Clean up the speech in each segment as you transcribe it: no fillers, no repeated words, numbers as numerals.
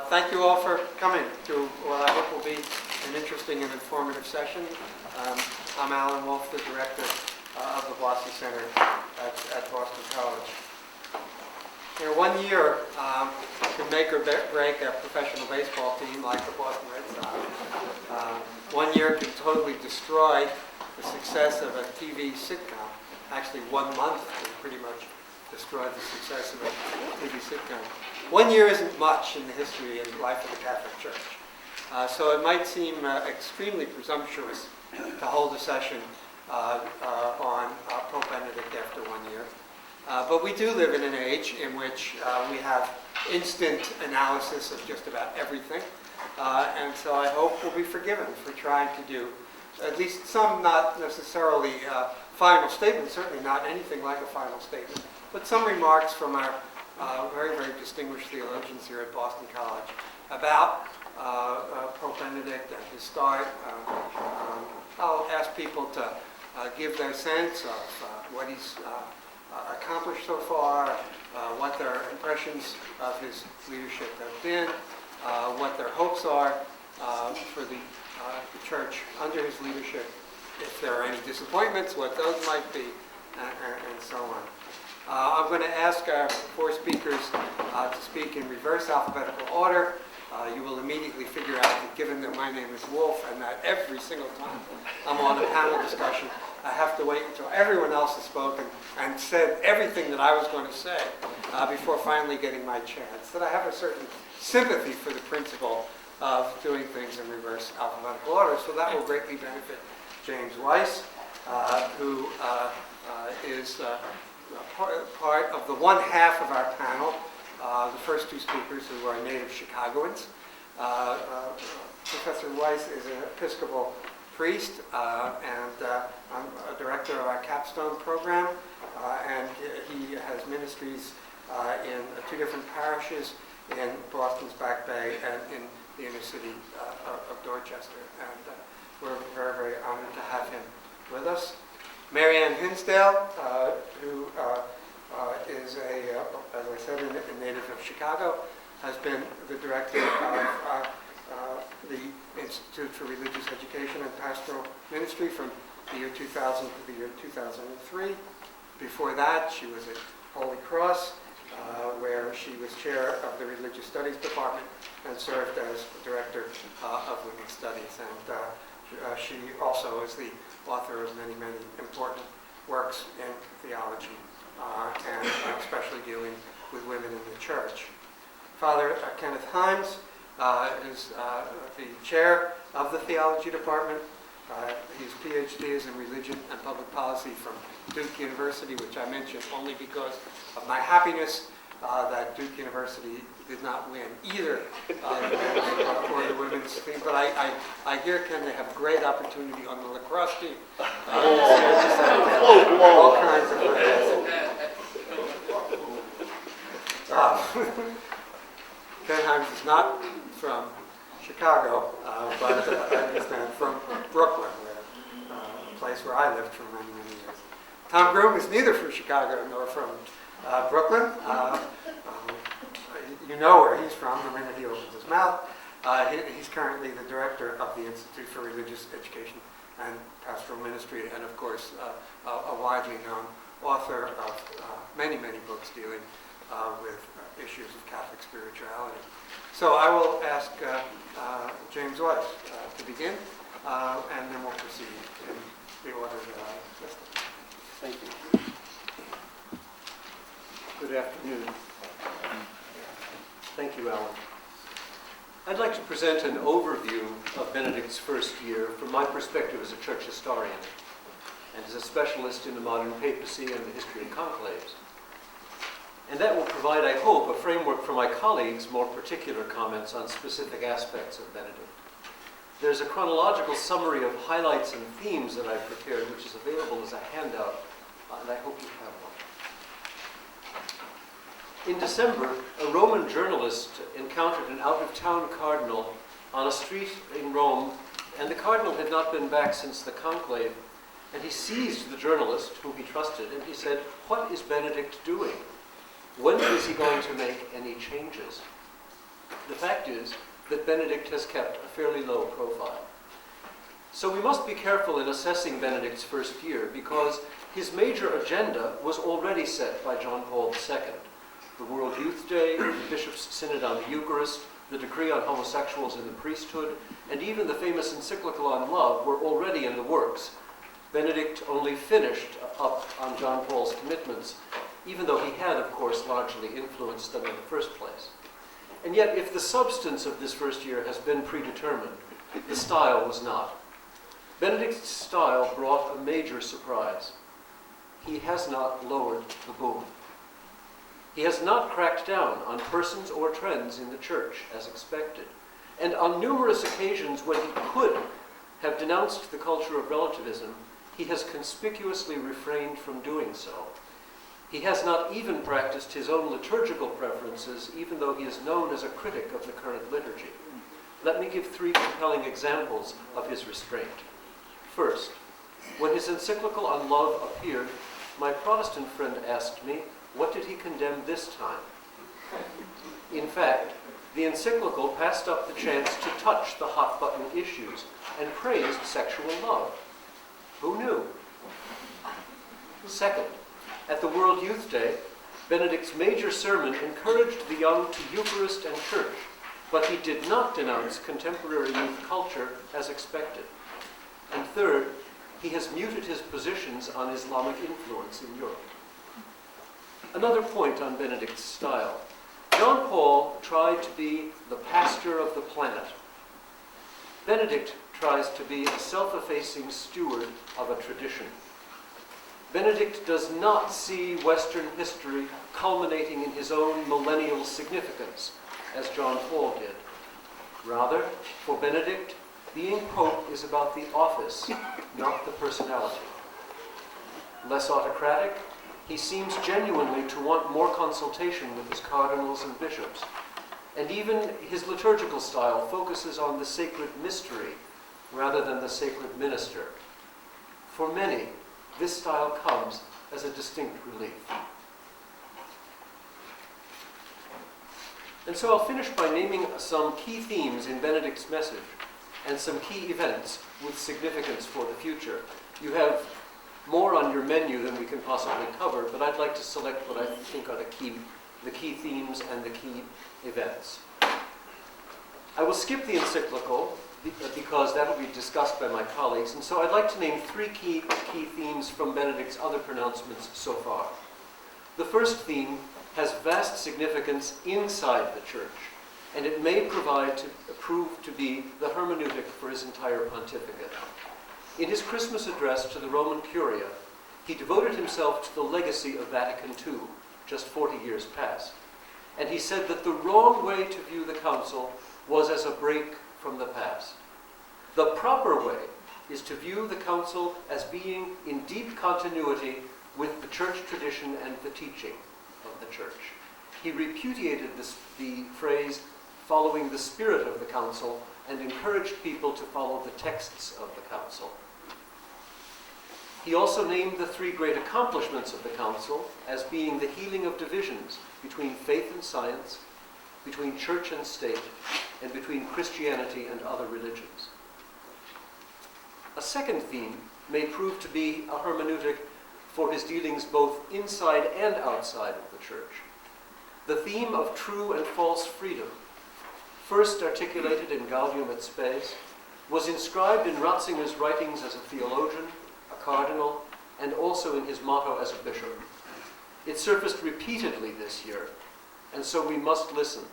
Thank you all for coming to what I hope will be an interesting and informative session. I'm Alan Wolf, the director of the Boston Center at Boston College. You know, 1 year can make or break a professional baseball team like the Boston Red Sox. 1 year can totally destroy the success of a TV sitcom. Actually, 1 month can pretty much destroy the success of a TV sitcom. 1 year isn't much in the history and life of the Catholic Church. So it might seem extremely presumptuous to hold a session on Pope Benedict after 1 year. But we do live in an age in which we have instant analysis of just about everything. And so I hope we'll be forgiven for trying to do at least some, not necessarily final statements, certainly not anything like a final statement, but some remarks from our very, very distinguished theologians here at Boston College about Pope Benedict and his start. I'll ask people to give their sense of what he's accomplished so far, what their impressions of his leadership have been, what their hopes are for the church under his leadership, if there are any disappointments, what those might be, and so on. I'm going to ask our four speakers to speak in reverse alphabetical order. You will immediately figure out that given that my name is Wolf and that every single time I'm on a panel discussion, I have to wait until everyone else has spoken and said everything that I was going to say before finally getting my chance, that I have a certain sympathy for the principle of doing things in reverse alphabetical order. So that will greatly benefit James Weiss, who is part of the one half of our panel, the first two speakers who are native Chicagoans. Professor Weiss is an Episcopal priest, and I'm a director of our capstone program, and he has ministries in two different parishes in Boston's Back Bay and in the inner city of Dorchester. And we're very, very honored to have him with us. Marianne Hinsdale, who is as I said, a native of Chicago, has been the director of the Institute for Religious Education and Pastoral Ministry from the year 2000 to the year 2003. Before that, she was at Holy Cross, where she was chair of the Religious Studies Department and served as director of Women's Studies. And she also is the author of many, many important works in theology, and especially dealing with women in the church. Father Kenneth Himes is the chair of the theology department. His PhD is in religion and public policy from Duke University, which I mention only because of my happiness that Duke University did not win either for the women's team. But I hear, Ken, they have a great opportunity on the lacrosse team. All kinds of Ken Himes is not from Chicago, but I understand from Brooklyn, a place where I lived for many, many years. Tom Groom is neither from Chicago nor from Brooklyn. You know where he's from the minute he opens his mouth. He's currently the director of the Institute for Religious Education and Pastoral Ministry, and of course a widely known author of many, many books dealing with issues of Catholic spirituality. So I will ask James Weiss to begin, and then we'll proceed in the order that I listed. Thank you. Good afternoon. Thank you, Alan. I'd like to present an overview of Benedict's first year from my perspective as a church historian and as a specialist in the modern papacy and the history of conclaves. And that will provide, I hope, a framework for my colleagues' more particular comments on specific aspects of Benedict. There's a chronological summary of highlights and themes that I've prepared, which is available as a handout, and I hope you have one. In December, a Roman journalist encountered an out-of-town cardinal on a street in Rome, and the cardinal had not been back since the conclave, and he seized the journalist, whom he trusted, and he said, "What is Benedict doing? When is he going to make any changes?" The fact is that Benedict has kept a fairly low profile. So we must be careful in assessing Benedict's first year because his major agenda was already set by John Paul II. The World Youth Day, the Bishop's Synod on the Eucharist, the decree on homosexuals in the priesthood, and even the famous encyclical on love were already in the works. Benedict only finished up on John Paul's commitments, even though he had, of course, largely influenced them in the first place. And yet, if the substance of this first year has been predetermined, the style was not. Benedict's style brought a major surprise. He has not lowered the boom. He has not cracked down on persons or trends in the church, as expected. And on numerous occasions when he could have denounced the culture of relativism, he has conspicuously refrained from doing so. He has not even practiced his own liturgical preferences, even though he is known as a critic of the current liturgy. Let me give 3 compelling examples of his restraint. First, when his encyclical on love appeared, my Protestant friend asked me, what did he condemn this time? In fact, the encyclical passed up the chance to touch the hot-button issues and praised sexual love. Who knew? Second, at the World Youth Day, Benedict's major sermon encouraged the young to Eucharist and church, but he did not denounce contemporary youth culture as expected. And third, he has muted his positions on Islamic influence in Europe. Another point on Benedict's style. John Paul tried to be the pastor of the planet. Benedict tries to be a self-effacing steward of a tradition. Benedict does not see Western history culminating in his own millennial significance, as John Paul did. Rather, for Benedict, being Pope is about the office, not the personality. Less autocratic, he seems genuinely to want more consultation with his cardinals and bishops. And even his liturgical style focuses on the sacred mystery rather than the sacred minister. For many, this style comes as a distinct relief. And so I'll finish by naming some key themes in Benedict's message and some key events with significance for the future. You have more on your menu than we can possibly cover, but I'd like to select what I think are the key themes and the key events. I will skip the encyclical because that will be discussed by my colleagues, and so I'd like to name 3 key themes from Benedict's other pronouncements so far. The first theme has vast significance inside the church, and it may prove to be the hermeneutic for his entire pontificate. In his Christmas address to the Roman Curia, he devoted himself to the legacy of Vatican II, just 40 years past. And he said that the wrong way to view the council was as a break from the past. The proper way is to view the council as being in deep continuity with the church tradition and the teaching of the church. He repudiated the phrase, following the spirit of the council, and encouraged people to follow the texts of the council. He also named the 3 great accomplishments of the council as being the healing of divisions between faith and science, between church and state, and between Christianity and other religions. A second theme may prove to be a hermeneutic for his dealings both inside and outside of the church. The theme of true and false freedom, first articulated in Gaudium et Spes, was inscribed in Ratzinger's writings as a theologian, a cardinal, and also in his motto as a bishop. It surfaced repeatedly this year, and so we must listen.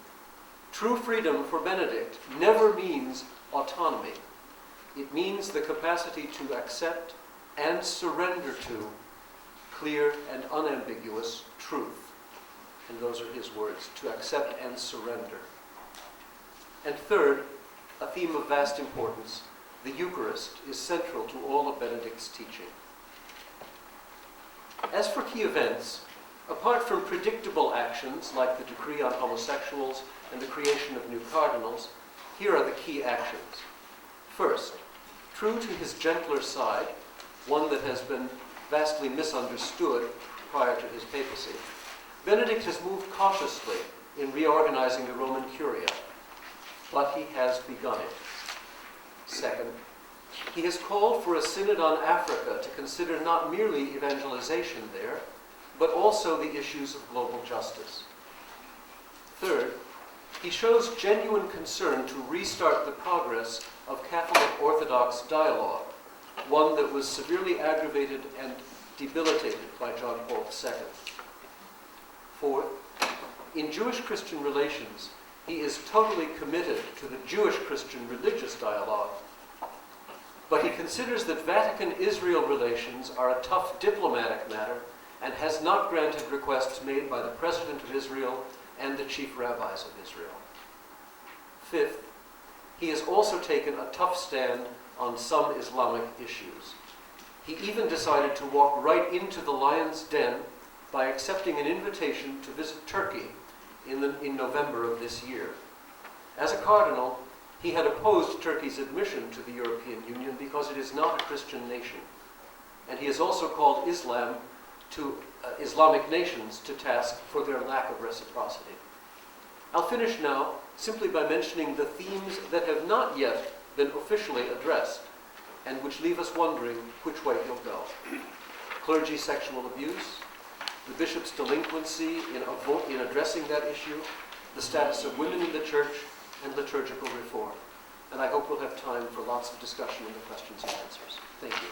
True freedom for Benedict never means autonomy. It means the capacity to accept and surrender to clear and unambiguous truth. And those are his words, to accept and surrender. And third, a theme of vast importance, the Eucharist is central to all of Benedict's teaching. As for key events, apart from predictable actions like the decree on homosexuals and the creation of new cardinals, here are the key actions. First, true to his gentler side, one that has been vastly misunderstood prior to his papacy, Benedict has moved cautiously in reorganizing the Roman Curia. but he has begun it. Second, he has called for a synod on Africa to consider not merely evangelization there, but also the issues of global justice. Third, he shows genuine concern to restart the progress of Catholic Orthodox dialogue, one that was severely aggravated and debilitated by John Paul II. Fourth, in Jewish-Christian relations, he is totally committed to the Jewish-Christian religious dialogue, but he considers that Vatican-Israel relations are a tough diplomatic matter and has not granted requests made by the President of Israel and the chief rabbis of Israel. Fifth, he has also taken a tough stand on some Islamic issues. He even decided to walk right into the lion's den by accepting an invitation to visit Turkey in November of this year. As a cardinal, he had opposed Turkey's admission to the European Union because it is not a Christian nation. And he has also called Islamic nations to task for their lack of reciprocity. I'll finish now simply by mentioning the themes that have not yet been officially addressed and which leave us wondering which way he'll go. Clergy sexual abuse, the bishop's delinquency in addressing that issue, the status of women in the church, and liturgical reform. And I hope we'll have time for lots of discussion in the questions and answers. Thank you.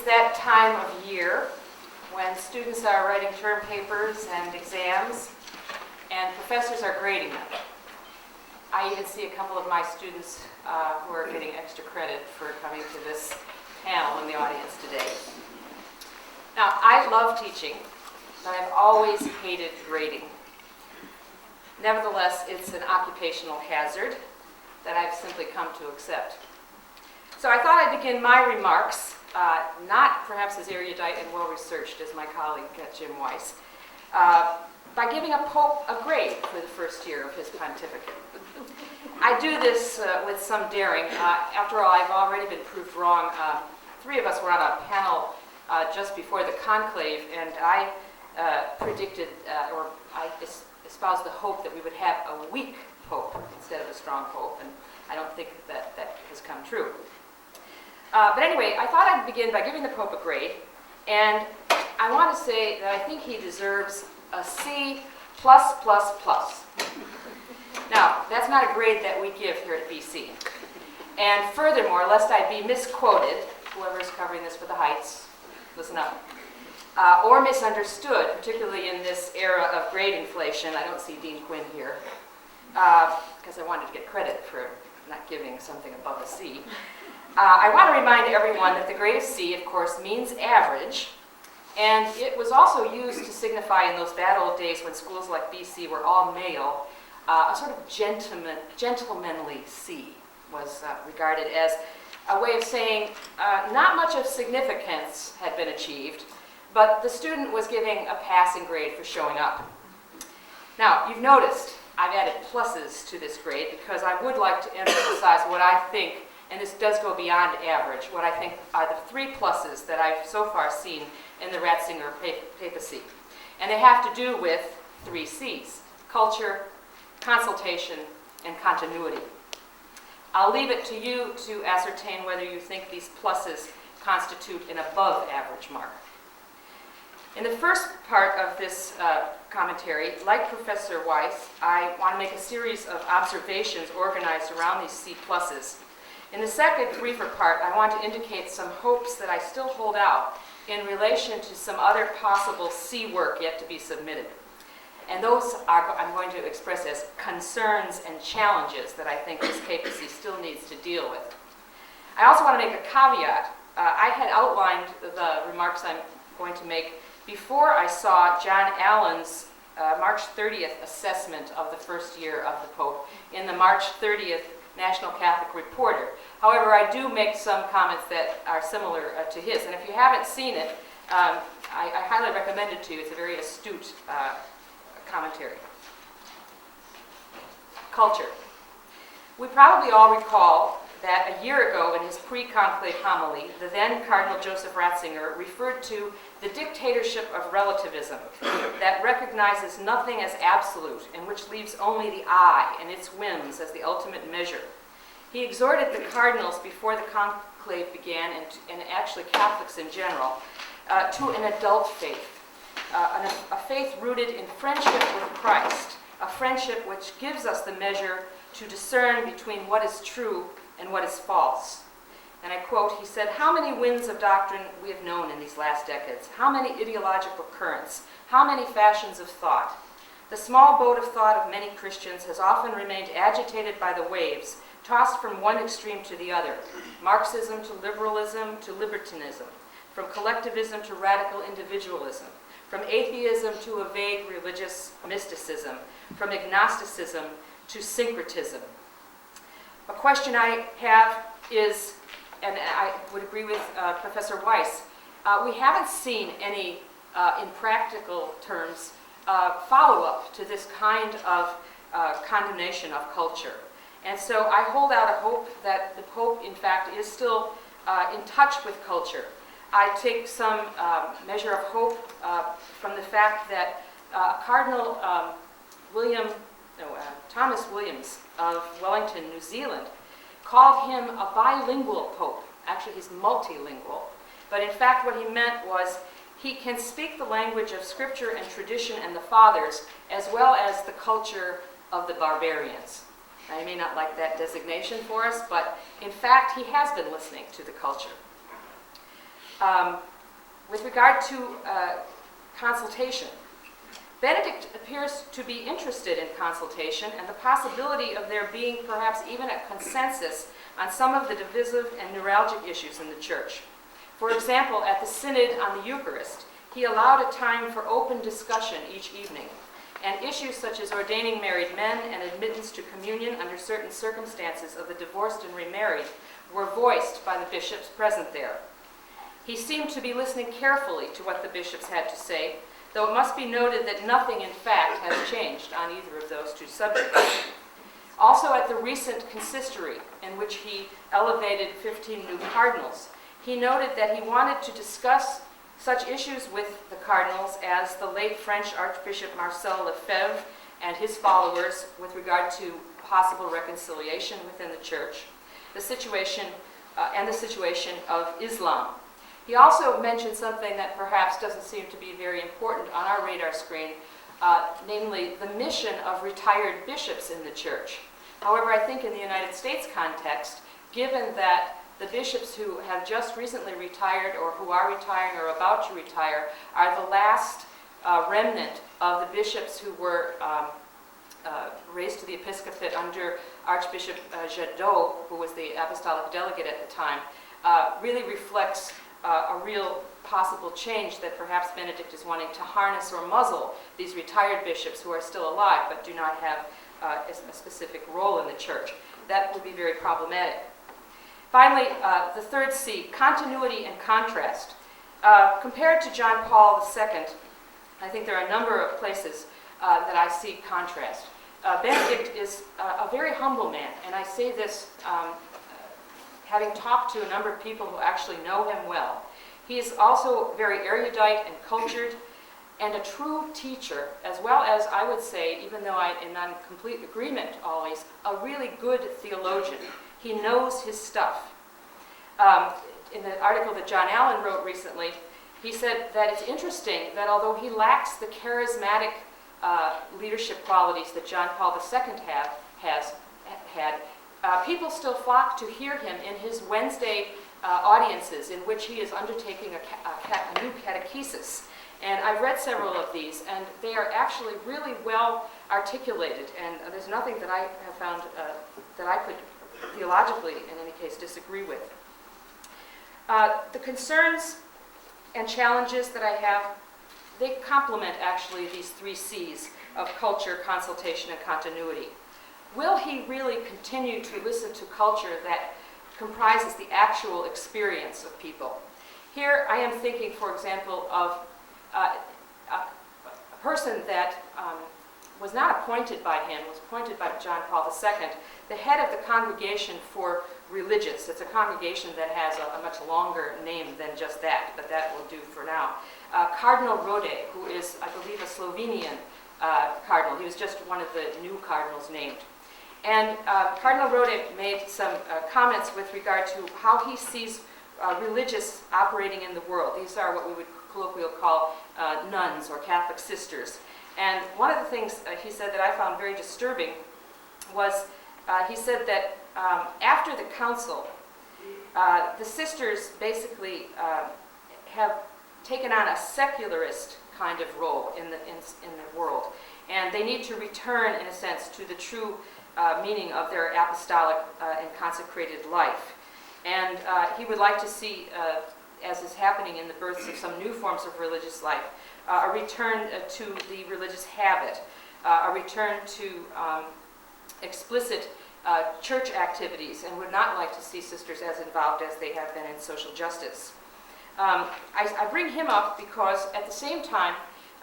That time of year when students are writing term papers and exams and professors are grading them. I even see a couple of my students who are getting extra credit for coming to this panel in the audience today. Now, I love teaching, but I've always hated grading. Nevertheless, it's an occupational hazard that I've simply come to accept. So I thought I'd begin my remarks not perhaps as erudite and well-researched as my colleague Jim Weiss, by giving a Pope a grade for the first year of his pontificate. I do this with some daring. After all, I've already been proved wrong. Three of us were on a panel just before the conclave, and I predicted, or I espoused the hope that we would have a weak Pope instead of a strong Pope, and I don't think that has come true. But anyway, I thought I'd begin by giving the Pope a grade, and I want to say that I think he deserves a C+++. Now, that's not a grade that we give here at BC. And furthermore, lest I be misquoted, whoever's covering this for the Heights, listen up, or misunderstood, particularly in this era of grade inflation. I don't see Dean Quinn here, because I wanted to get credit for not giving something above a C. I want to remind everyone that the grade of C, of course, means average, and it was also used to signify in those bad old days when schools like BC were all male, a sort of gentlemanly C was regarded as a way of saying not much of significance had been achieved, but the student was giving a passing grade for showing up. Now, you've noticed I've added pluses to this grade because I would like to emphasize what I think, and this does go beyond average, what I think are the three pluses that I've so far seen in the Ratzinger papacy. And they have to do with three C's: culture, consultation, and continuity. I'll leave it to you to ascertain whether you think these pluses constitute an above average mark. In the first part of this commentary, like Professor Weiss, I want to make a series of observations organized around these C pluses. In the second, briefer part, I want to indicate some hopes that I still hold out in relation to some other possible C work yet to be submitted. And those I'm going to express as concerns and challenges that I think this papacy still needs to deal with. I also want to make a caveat. I had outlined the remarks I'm going to make before I saw John Allen's March 30th assessment of the first year of the Pope in the March 30th National Catholic Reporter. However, I do make some comments that are similar to his. And if you haven't seen it, I highly recommend it to you. It's a very astute commentary. Culture. We probably all recall that a year ago in his pre-conclave homily, the then Cardinal Joseph Ratzinger referred to the dictatorship of relativism that recognizes nothing as absolute and which leaves only the I and its whims as the ultimate measure. He exhorted the cardinals before the conclave began, and actually Catholics in general, to an adult faith, a faith rooted in friendship with Christ, a friendship which gives us the measure to discern between what is true and what is false. And I quote, he said, "How many winds of doctrine we have known in these last decades, how many ideological currents, how many fashions of thought. The small boat of thought of many Christians has often remained agitated by the waves, tossed from one extreme to the other, Marxism to liberalism to libertinism, from collectivism to radical individualism, from atheism to a vague religious mysticism, from agnosticism to syncretism." A question I have is, and I would agree with Professor Weiss, we haven't seen any, in practical terms, follow-up to this kind of condemnation of culture. And so I hold out a hope that the Pope, in fact, is still in touch with culture. I take some measure of hope from the fact that Cardinal Thomas Williams of Wellington, New Zealand, called him a bilingual pope. Actually, he's multilingual. But in fact, what he meant was he can speak the language of scripture and tradition and the fathers, as well as the culture of the barbarians. Now, you may not like that designation for us, but in fact, he has been listening to the culture. With regard to consultation, Benedict appears to be interested in consultation and the possibility of there being perhaps even a consensus on some of the divisive and neuralgic issues in the Church. For example, at the Synod on the Eucharist, he allowed a time for open discussion each evening, and issues such as ordaining married men and admittance to communion under certain circumstances of the divorced and remarried were voiced by the bishops present there. He seemed to be listening carefully to what the bishops had to say, though it must be noted that nothing, in fact, has changed on either of those two subjects. Also, at the recent consistory, in which he elevated 15 new cardinals, he noted that he wanted to discuss such issues with the cardinals as the late French Archbishop Marcel Lefebvre and his followers with regard to possible reconciliation within the Church, the situation of Islam. He also mentioned something that perhaps doesn't seem to be very important on our radar screen, namely the mission of retired bishops in the Church. However, I think in the United States context, given that the bishops who have just recently retired or who are retiring or about to retire are the last remnant of the bishops who were raised to the episcopate under Archbishop Jadot, who was the apostolic delegate at the time, really reflects a real possible change that perhaps Benedict is wanting to harness or muzzle these retired bishops who are still alive but do not have a specific role in the Church. That would be very problematic. Finally, the third C, continuity and contrast. Compared to John Paul II, I think there are a number of places that I see contrast. Benedict is a very humble man, and I say this having talked to a number of people who actually know him well. He is also very erudite and cultured and a true teacher, as well as, I would say, even though I am not in complete agreement always, a really good theologian. He knows his stuff. In the article that John Allen wrote recently, he said that it's interesting that although he lacks the charismatic leadership qualities that John Paul II has had, people still flock to hear him in his Wednesday audiences in which he is undertaking a new catechesis. And I've read several of these, and they are actually really well articulated, and there's nothing that I have found that I could theologically, in any case, disagree with. The concerns and challenges that I have, they complement actually these three C's of culture, consultation, and continuity. Will he really continue to listen to culture that comprises the actual experience of people? Here I am thinking, for example, of a person that was not appointed by him, was appointed by John Paul II, the head of the Congregation for Religious. It's a congregation that has a much longer name than just that, but that will do for now. Cardinal Rode, who is, I believe, a Slovenian cardinal. He was just one of the new cardinals named. And Cardinal Rode made some comments with regard to how he sees religious operating in the world. These are what we would colloquially call nuns or Catholic sisters. And one of the things he said that I found very disturbing was he said that after the council, the sisters basically have taken on a secularist kind of role in the world. And they need to return, in a sense, to the true meaning of their apostolic and consecrated life. And he would like to see, as is happening in the births of some new forms of religious life, a return to the religious habit, a return to explicit church activities, and would not like to see sisters as involved as they have been in social justice. I bring him up because at the same time,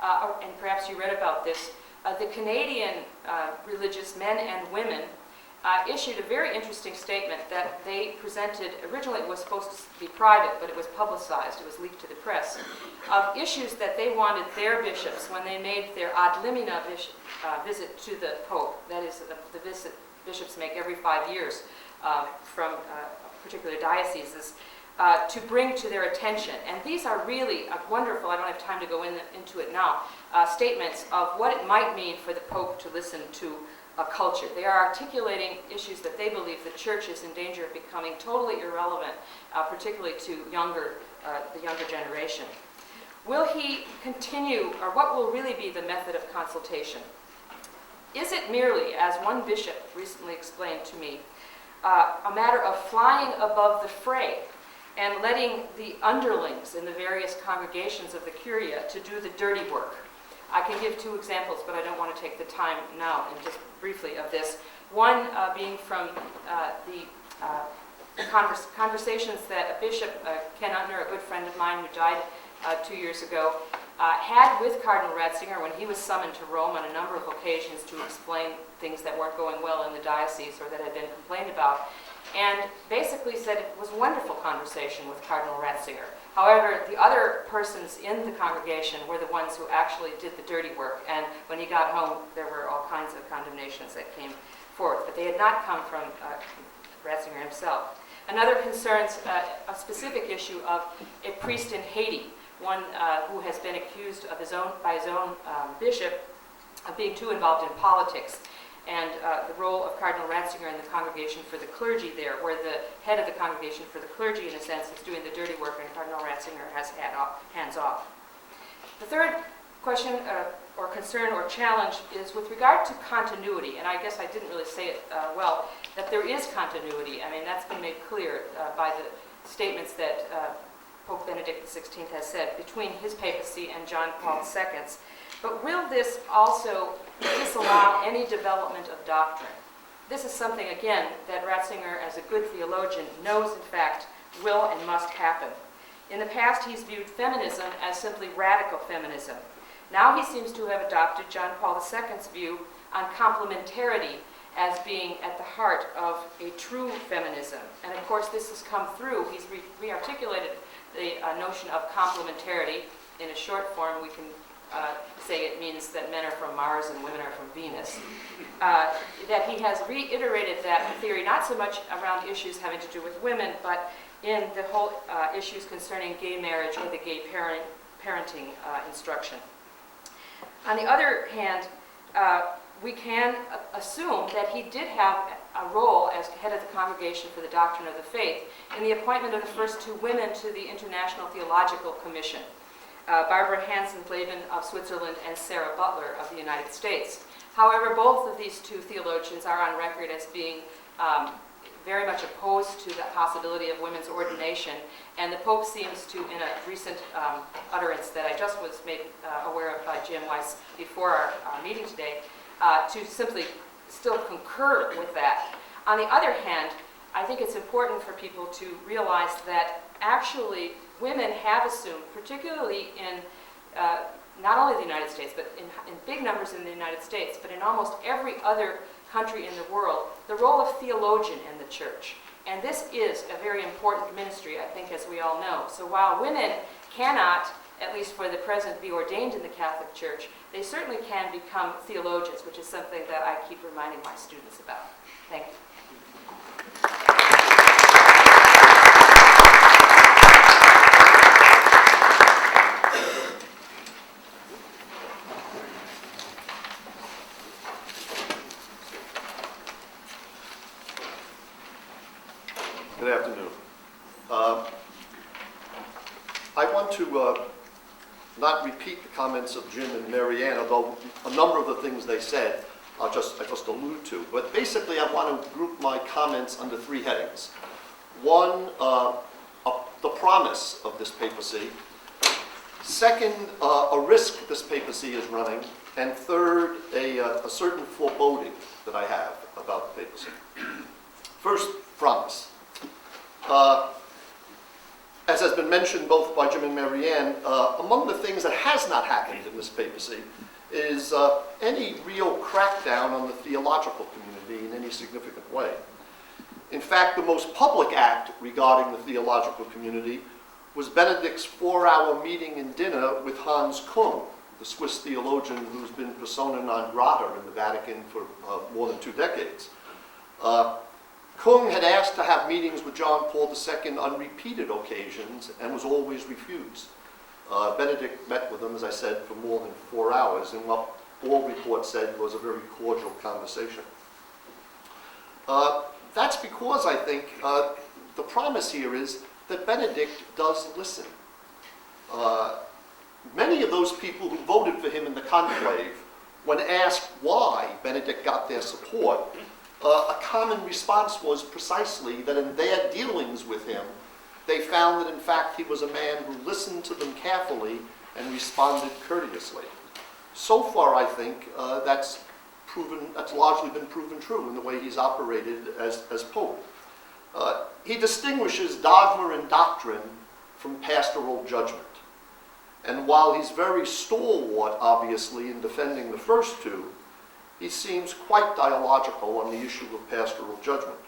and perhaps you read about this, the Canadian religious men and women issued a very interesting statement that they presented. Originally it was supposed to be private, but it was publicized, it was leaked to the press, of issues that they wanted their bishops, when they made their ad limina visit to the Pope, that is the visit bishops make every 5 years from particular dioceses, to bring to their attention. And these are really wonderful, I don't have time to go into it now, statements of what it might mean for the Pope to listen to a culture. They are articulating issues that they believe the church is in danger of becoming totally irrelevant, particularly to the younger generation. Will he continue, or what will really be the method of consultation? Is it merely, as one bishop recently explained to me, a matter of flying above the fray and letting the underlings in the various congregations of the curia to do the dirty work? I can give two examples, but I don't want to take the time now, and just briefly of this. One being from the conversations that a bishop, Ken Untner, a good friend of mine who died 2 years ago, had with Cardinal Ratzinger when he was summoned to Rome on a number of occasions to explain things that weren't going well in the diocese or that had been complained about, and basically said it was a wonderful conversation with Cardinal Ratzinger. However, the other persons in the congregation were the ones who actually did the dirty work, and when he got home, there were all kinds of condemnations that came forth, but they had not come from Ratzinger himself. Another concerns a specific issue of a priest in Haiti, one who has been accused of by his own bishop of being too involved in politics, and the role of Cardinal Ratzinger in the Congregation for the Clergy there, where the head of the Congregation for the Clergy, in a sense, is doing the dirty work, and Cardinal Ratzinger has hands off. The third question, or concern, or challenge is with regard to continuity, and I guess I didn't really say it well, that there is continuity. I mean, that's been made clear by the statements that Pope Benedict XVI has said between his papacy and John Paul II's. But will this also disallow any development of doctrine? This is something, again, that Ratzinger, as a good theologian, knows, in fact, will and must happen. In the past, he's viewed feminism as simply radical feminism. Now he seems to have adopted John Paul II's view on complementarity as being at the heart of a true feminism. And of course, this has come through. He's re-articulated the notion of complementarity. In a short form, we can say it means that men are from Mars and women are from Venus. That he has reiterated that theory, not so much around issues having to do with women, but in the whole issues concerning gay marriage or the gay parenting instruction. On the other hand, we can assume that he did have a role as head of the Congregation for the Doctrine of the Faith in the appointment of the first two women to the International Theological Commission, Barbara Hansen-Leben of Switzerland and Sarah Butler of the United States. However, both of these two theologians are on record as being very much opposed to the possibility of women's ordination, and the Pope seems to, in a recent utterance that I just was made aware of by Jim Weiss before our meeting today, to simply still concur with that. On the other hand, I think it's important for people to realize that actually women have assumed, particularly in not only the United States, but in big numbers in the United States, but in almost every other country in the world, the role of theologian in the church. And this is a very important ministry, I think, as we all know. So while women cannot, at least for the present, be ordained in the Catholic Church, they certainly can become theologians, which is something that I keep reminding my students about. Thank you. Good afternoon. I want to not repeat the comments of Jim and Mary Ann, although a number of the things they said I just allude to. But basically, I want to group my comments under three headings. One, the promise of this papacy. Second, a risk this papacy is running. And third, a certain foreboding that I have about the papacy. First, promise. As has been mentioned both by Jim and Mary Ann, among the things that has not happened in this papacy is any real crackdown on the theological community in any significant way. In fact, the most public act regarding the theological community was Benedict's 4-hour meeting and dinner with Hans Küng, the Swiss theologian who's been persona non grata in the Vatican for more than 2 decades. Küng had asked to have meetings with John Paul II on repeated occasions and was always refused. Benedict met with him, as I said, for more than 4 hours, and what all reports said was a very cordial conversation. That's because, I think, the promise here is that Benedict does listen. Many of those people who voted for him in the conclave, when asked why Benedict got their support, a common response was precisely that in their dealings with him, they found that in fact he was a man who listened to them carefully and responded courteously. So far, I think that's largely been proven true in the way he's operated as Pope. He distinguishes dogma and doctrine from pastoral judgment. And while he's very stalwart, obviously, in defending the first two, he seems quite dialogical on the issue of pastoral judgment.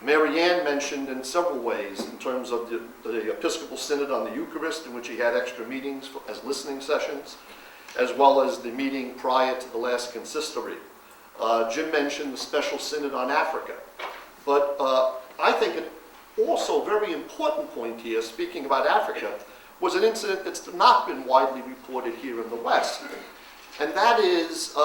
Mary Ann mentioned in several ways, in terms of the Episcopal Synod on the Eucharist, in which he had extra meetings as listening sessions, as well as the meeting prior to the last consistory. Jim mentioned the Special Synod on Africa. But I think an also very important point here, speaking about Africa, was an incident that's not been widely reported here in the West. And that is,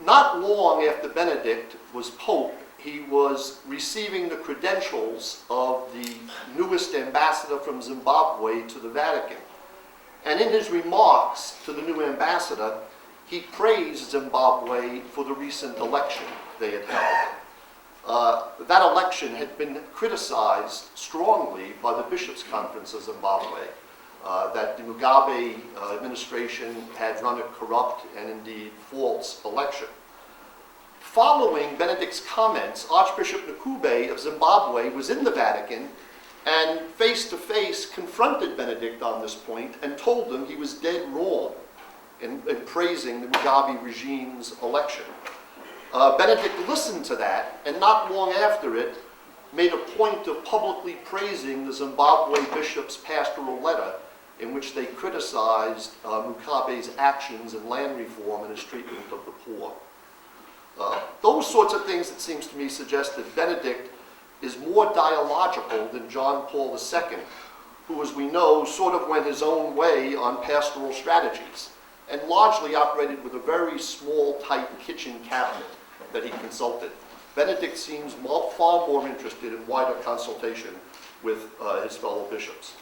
not long after Benedict was Pope, he was receiving the credentials of the newest ambassador from Zimbabwe to the Vatican. And in his remarks to the new ambassador, he praised Zimbabwe for the recent election they had held. That election had been criticized strongly by the Bishops' Conference of Zimbabwe. That the Mugabe administration had run a corrupt and indeed false election. Following Benedict's comments, Archbishop Nkube of Zimbabwe was in the Vatican and face-to-face confronted Benedict on this point and told him he was dead wrong in praising the Mugabe regime's election. Benedict listened to that, and not long after it, made a point of publicly praising the Zimbabwe bishop's pastoral letter in which they criticized Mugabe's actions in land reform and his treatment of the poor. Those sorts of things, it seems to me, suggest that Benedict is more dialogical than John Paul II, who, as we know, sort of went his own way on pastoral strategies and largely operated with a very small, tight kitchen cabinet that he consulted. Benedict seems far more interested in wider consultation with his fellow bishops.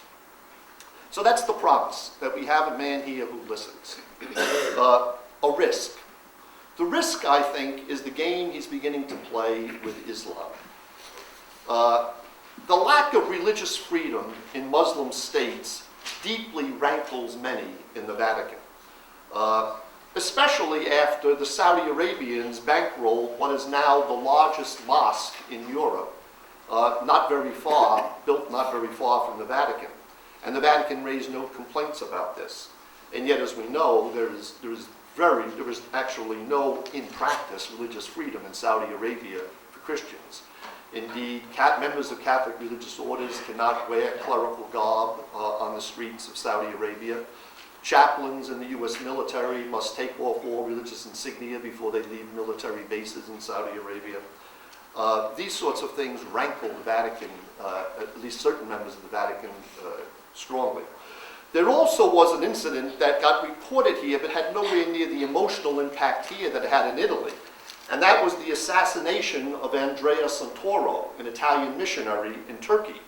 So that's the promise, that we have a man here who listens. A risk. The risk, I think, is the game he's beginning to play with Islam. The lack of religious freedom in Muslim states deeply rankles many in the Vatican, especially after the Saudi Arabians bankrolled what is now the largest mosque in Europe, built not very far from the Vatican. and the Vatican raised no complaints about this. And yet, as we know, there is actually no, in practice, religious freedom in Saudi Arabia for Christians. Indeed, members of Catholic religious orders cannot wear clerical garb on the streets of Saudi Arabia. Chaplains in the U.S. military must take off all religious insignia before they leave military bases in Saudi Arabia. These sorts of things rankle the Vatican, at least certain members of the Vatican, strongly. There also was an incident that got reported here but had nowhere near the emotional impact here that it had in Italy. And that was the assassination of Andrea Santoro, an Italian missionary in Turkey,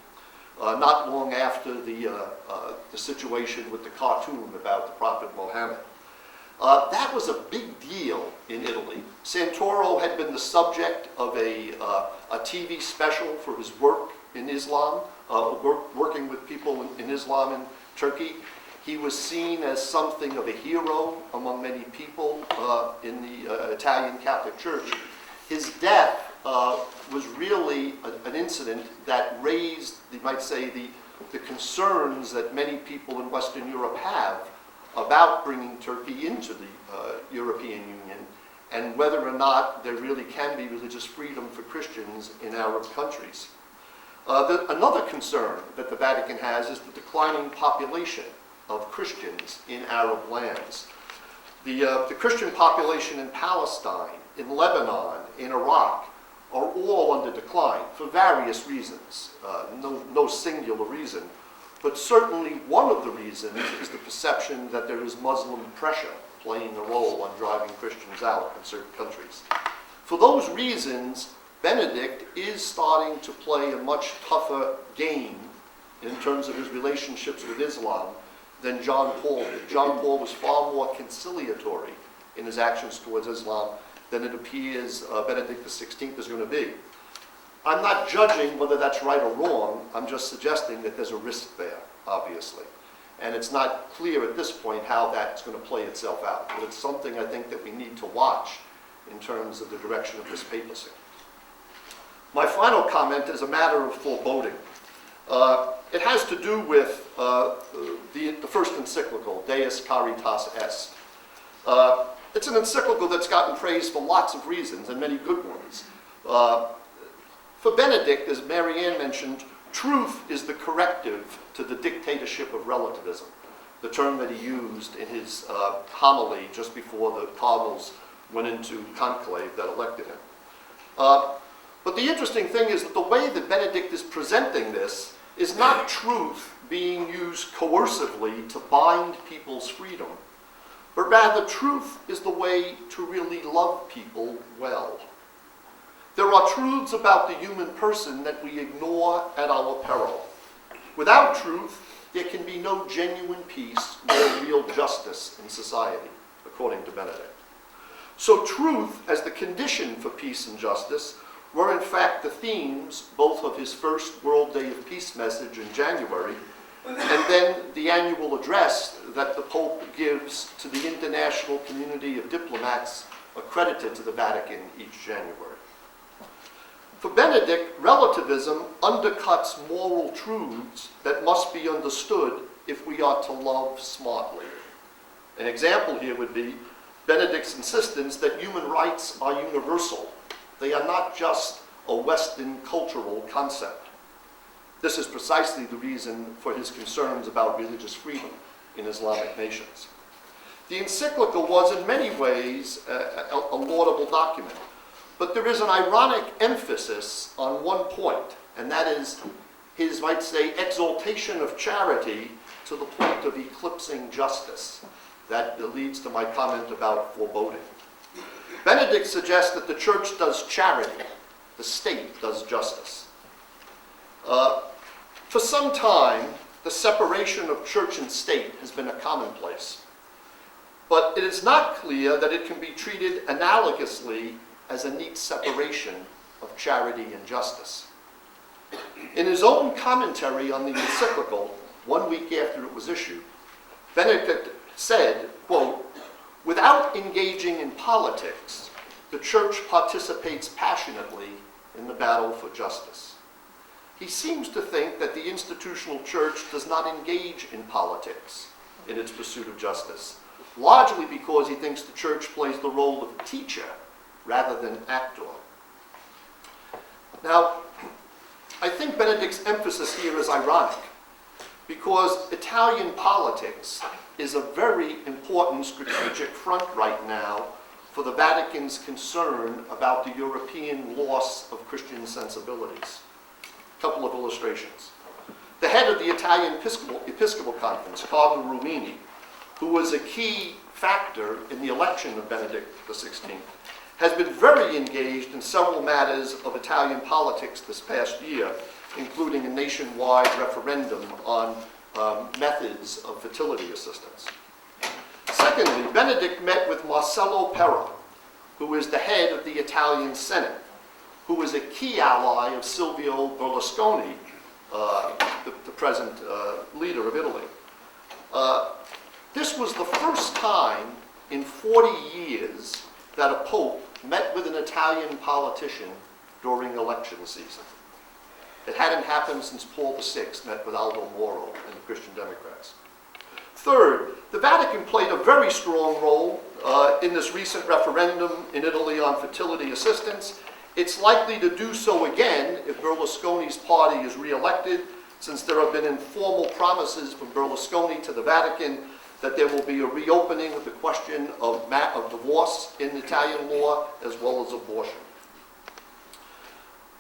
not long after the situation with the cartoon about the Prophet Muhammad. That was a big deal in Italy. Santoro had been the subject of a TV special for his work in Islam, working with people in Islam in Turkey. He was seen as something of a hero among many people in the Italian Catholic Church. His death was really an incident that raised, you might say, the concerns that many people in Western Europe have about bringing Turkey into the European Union and whether or not there really can be religious freedom for Christians in Arab countries. Another concern that the Vatican has is the declining population of Christians in Arab lands. The Christian population in Palestine, in Lebanon, in Iraq, are all under decline for various reasons, no singular reason. But certainly one of the reasons is the perception that there is Muslim pressure playing a role on driving Christians out in certain countries. For those reasons, Benedict is starting to play a much tougher game in terms of his relationships with Islam than John Paul did. John Paul was far more conciliatory in his actions towards Islam than it appears Benedict XVI is going to be. I'm not judging whether that's right or wrong. I'm just suggesting that there's a risk there, obviously. And it's not clear at this point how that's going to play itself out. But it's something I think that we need to watch in terms of the direction of this papacy. My final comment is a matter of foreboding. It has to do with the first encyclical, Deus Caritas Est. It's an encyclical that's gotten praise for lots of reasons, and many good ones. For Benedict, as Marianne mentioned, truth is the corrective to the dictatorship of relativism, the term that he used in his homily just before the cardinals went into conclave that elected him. But the interesting thing is that the way that Benedict is presenting this is not truth being used coercively to bind people's freedom, but rather truth is the way to really love people well. There are truths about the human person that we ignore at our peril. Without truth, there can be no genuine peace nor real justice in society, according to Benedict. So truth as the condition for peace and justice were in fact the themes both of his first World Day of Peace message in January and then the annual address that the Pope gives to the international community of diplomats accredited to the Vatican each January. For Benedict, relativism undercuts moral truths that must be understood if we are to love smartly. An example here would be Benedict's insistence that human rights are universal. They are not just a Western cultural concept. This is precisely the reason for his concerns about religious freedom in Islamic nations. The encyclical was in many ways a laudable document, but there is an ironic emphasis on one point, and that is his, might say, exaltation of charity to the point of eclipsing justice. That leads to my comment about foreboding. Benedict suggests that the church does charity, the state does justice. For some time, the separation of church and state has been a commonplace, but it is not clear that it can be treated analogously as a neat separation of charity and justice. In his own commentary on the encyclical, 1 week after it was issued, Benedict said, quote, "Without engaging in politics, the church participates passionately in the battle for justice." he seems to think that the institutional church does not engage in politics in its pursuit of justice, largely because he thinks the church plays the role of teacher rather than actor. Now, I think Benedict's emphasis here is ironic, because Italian politics is a very important strategic front right now for the Vatican's concern about the European loss of Christian sensibilities. A couple of illustrations. The head of the Italian Episcopal Conference, Cardinal Ruini, who was a key factor in the election of Benedict XVI, has been very engaged in several matters of Italian politics this past year, including a nationwide referendum on methods of fertility assistance. Secondly, Benedict met with Marcello Pera, who is the head of the Italian Senate, who is a key ally of Silvio Berlusconi, the present leader of Italy. This was the first time in 40 years that a pope met with an Italian politician during election season. It hadn't happened since Paul VI met with Aldo Moro and the Christian Democrats. Third, the Vatican played a very strong role in this recent referendum in Italy on fertility assistance. It's likely to do so again if Berlusconi's party is re-elected, since there have been informal promises from Berlusconi to the Vatican that there will be a reopening of the question of divorce in Italian law, as well as abortion.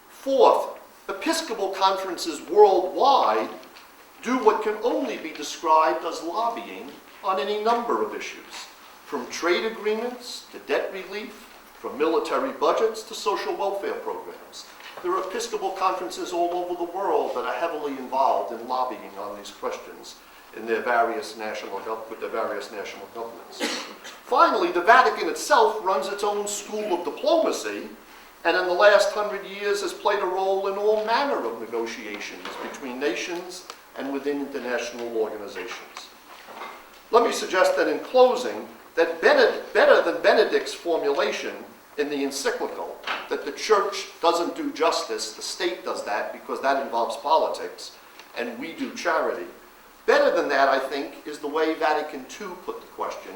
Fourth, Episcopal conferences worldwide do what can only be described as lobbying on any number of issues, from trade agreements to debt relief, from military budgets to social welfare programs. There are Episcopal conferences all over the world that are heavily involved in lobbying on these questions with their various national governments. Finally, the Vatican itself runs its own school of diplomacy, and in the last 100 years has played a role in all manner of negotiations between nations and within international organizations. Let me suggest that in closing, that better than Benedict's formulation in the encyclical, that the church doesn't do justice, the state does that because that involves politics, and we do charity. Better than that, I think, is the way Vatican II put the question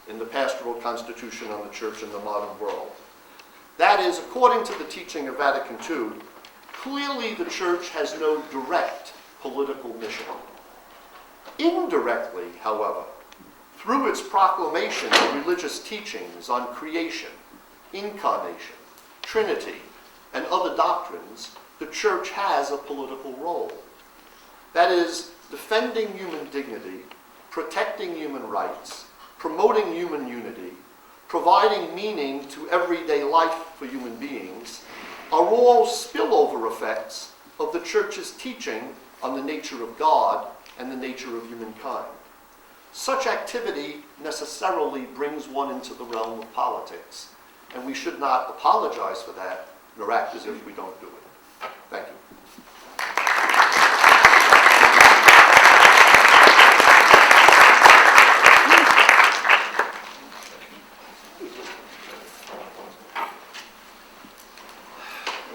in the Pastoral Constitution on the Church in the Modern World. That is, according to the teaching of Vatican II, clearly the church has no direct political mission. Indirectly, however, through its proclamation of religious teachings on creation, incarnation, Trinity, and other doctrines, the church has a political role. That is, defending human dignity, protecting human rights, promoting human unity, providing meaning to everyday life for human beings, are all spillover effects of the church's teaching on the nature of God and the nature of humankind. Such activity necessarily brings one into the realm of politics, and we should not apologize for that, nor act as if we don't do it. Thank you.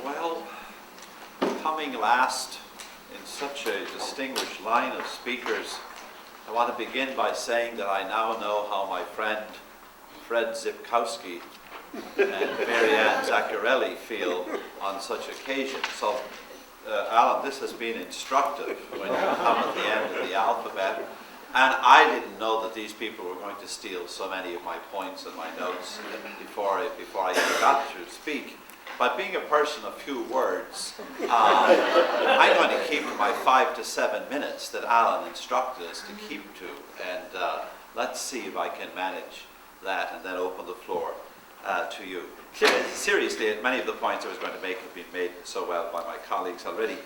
Well, coming last in such a distinguished line of speakers, I want to begin by saying that I now know how my friend Fred Zipkowski and Marianne Zaccarelli feel on such occasions. So, Alan, this has been instructive when you come at the end of the alphabet. And I didn't know that these people were going to steal so many of my points and my notes before I even got to speak. But being a person of few words, I'm going to keep to my 5 to 7 minutes that Alan instructed us to keep to. And let's see if I can manage that and then open the floor to you. Seriously, many of the points I was going to make have been made so well by my colleagues already.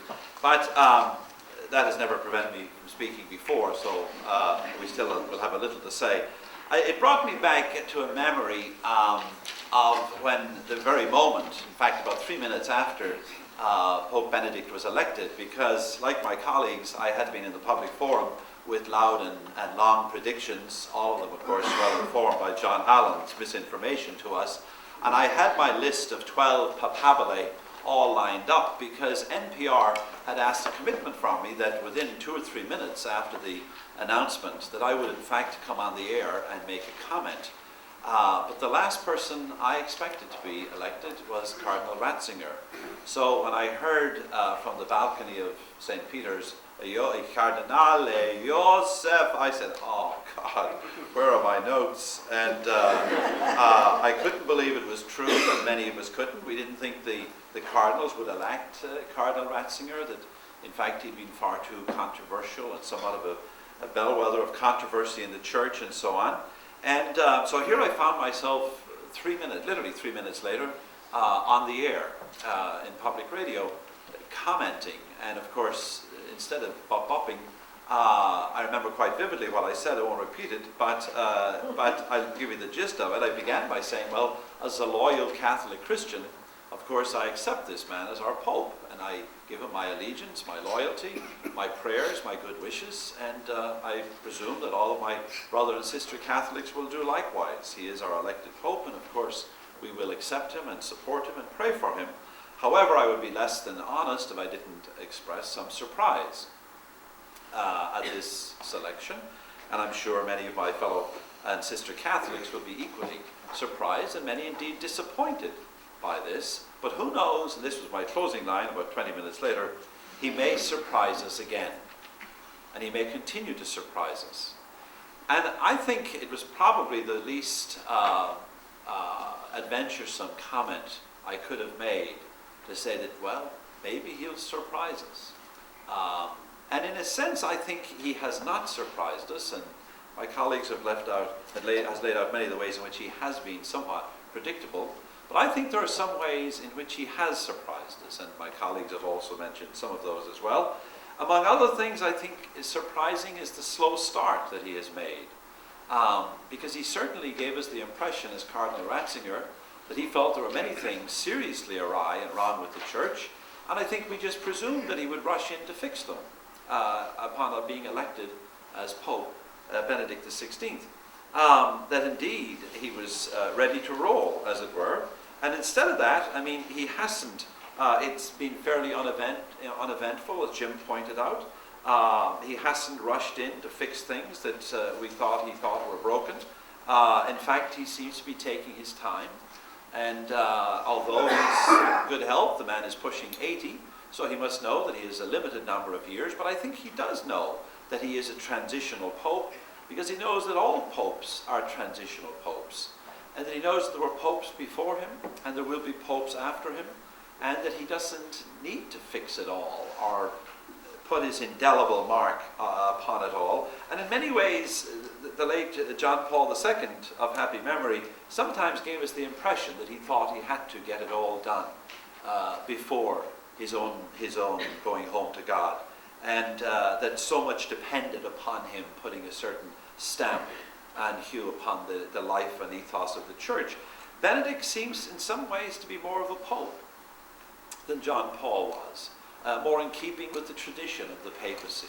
But that has never prevented me from speaking before, so we still will have a little to say. It brought me back to a memory of when the very moment, in fact about 3 minutes after Pope Benedict was elected, because like my colleagues, I had been in the public forum with loud and long predictions, all of them of course well informed by John Hallam's misinformation to us, and I had my list of 12 papabile all lined up, because NPR had asked a commitment from me that within 2 or 3 minutes after the announcement that I would in fact come on the air and make a comment. But the last person I expected to be elected was Cardinal Ratzinger. So when I heard from the balcony of St. Peter's, Cardinale Joseph, I said, oh God, where are my notes? And I couldn't believe it was true, and many of us couldn't. We didn't think the cardinals would elect Cardinal Ratzinger, that in fact he'd been far too controversial and somewhat of a bellwether of controversy in the church and so on. And so here I found myself literally 3 minutes later, on the air in public radio, commenting. And of course, instead of bopping, I remember quite vividly what I said. I won't repeat it, but I'll give you the gist of it. I began by saying, well, as a loyal Catholic Christian, of course I accept this man as our Pope, and I give him my allegiance, my loyalty, my prayers, my good wishes, and I presume that all of my brother and sister Catholics will do likewise. He is our elected Pope, and of course we will accept him and support him and pray for him. However, I would be less than honest if I didn't express some surprise at this selection, and I'm sure many of my fellow and sister Catholics will be equally surprised, and many indeed disappointed by this. But who knows, and this was my closing line about 20 minutes later, he may surprise us again, and he may continue to surprise us. And I think it was probably the least adventuresome comment I could have made, to say that, well, maybe he'll surprise us. And in a sense, I think he has not surprised us, and my colleagues have has laid out many of the ways in which he has been somewhat predictable. But I think there are some ways in which he has surprised us, and my colleagues have also mentioned some of those as well. Among other things, I think is surprising is the slow start that he has made. Because he certainly gave us the impression as Cardinal Ratzinger that he felt there were many things seriously awry and wrong with the church, and I think we just presumed that he would rush in to fix them upon being elected as Pope Benedict XVI. That indeed he was ready to roll, as it were, and instead of that, I mean, he hasn't. It's been fairly uneventful, as Jim pointed out. He hasn't rushed in to fix things that he thought were broken. In fact, he seems to be taking his time. And although he's in good health, the man is pushing 80, so he must know that he has a limited number of years. But I think he does know that he is a transitional pope, because he knows that all popes are transitional popes, and that he knows that there were popes before him, and there will be popes after him, and that he doesn't need to fix it all or put his indelible mark upon it all. And in many ways, the late John Paul II of happy memory sometimes gave us the impression that he thought he had to get it all done before his own going home to God, and that so much depended upon him putting a certain stamp and hue upon the life and ethos of the church. Benedict seems in some ways to be more of a pope than John Paul was, more in keeping with the tradition of the papacy,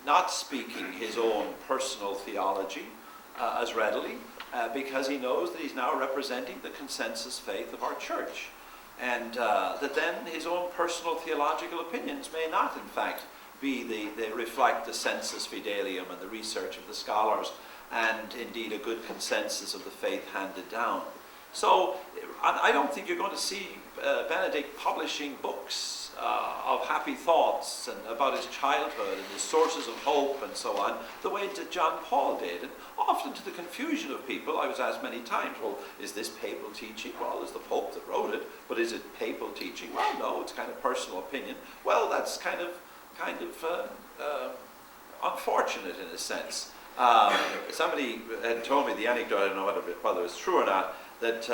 not speaking his own personal theology as readily, because he knows that he's now representing the consensus faith of our church, and that then his own personal theological opinions may not, in fact, they reflect the sensus fidelium and the research of the scholars, and indeed a good consensus of the faith handed down. So I don't think you're going to see Benedict publishing books of happy thoughts and about his childhood and his sources of hope and so on, the way that John Paul did. And often to the confusion of people, I was asked many times, well, is this papal teaching? Well, it's the Pope that wrote it, but is it papal teaching? Well, no, it's kind of personal opinion. Well, that's kind of unfortunate in a sense. Somebody had told me the anecdote, I don't know whether it's true or not, that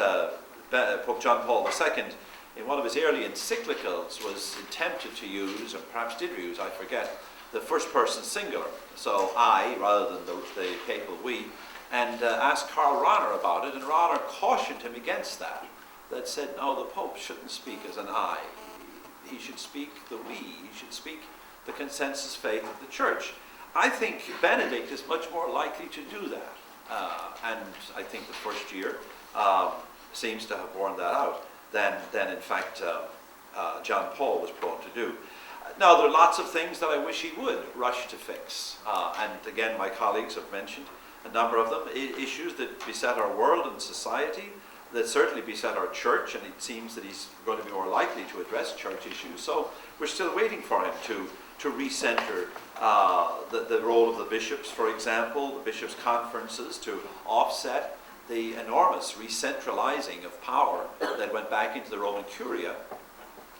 Pope John Paul II, in one of his early encyclicals, was attempted to use, or perhaps did use, I forget, the first person singular, so I rather than the papal we, and asked Karl Rahner about it, and Rahner cautioned him against that said, no, the Pope shouldn't speak as an I. He should speak the we. He should speak the consensus faith of the church. I think Benedict is much more likely to do that, and I think the first year seems to have borne that out. than in fact John Paul was prone to do. Now, there are lots of things that I wish he would rush to fix. And again, my colleagues have mentioned a number of them, issues that beset our world and society, that certainly beset our church, and it seems that he's going to be more likely to address church issues. So we're still waiting for him to recenter the role of the bishops, for example, the bishops' conferences, to offset the enormous recentralizing of power that went back into the Roman Curia,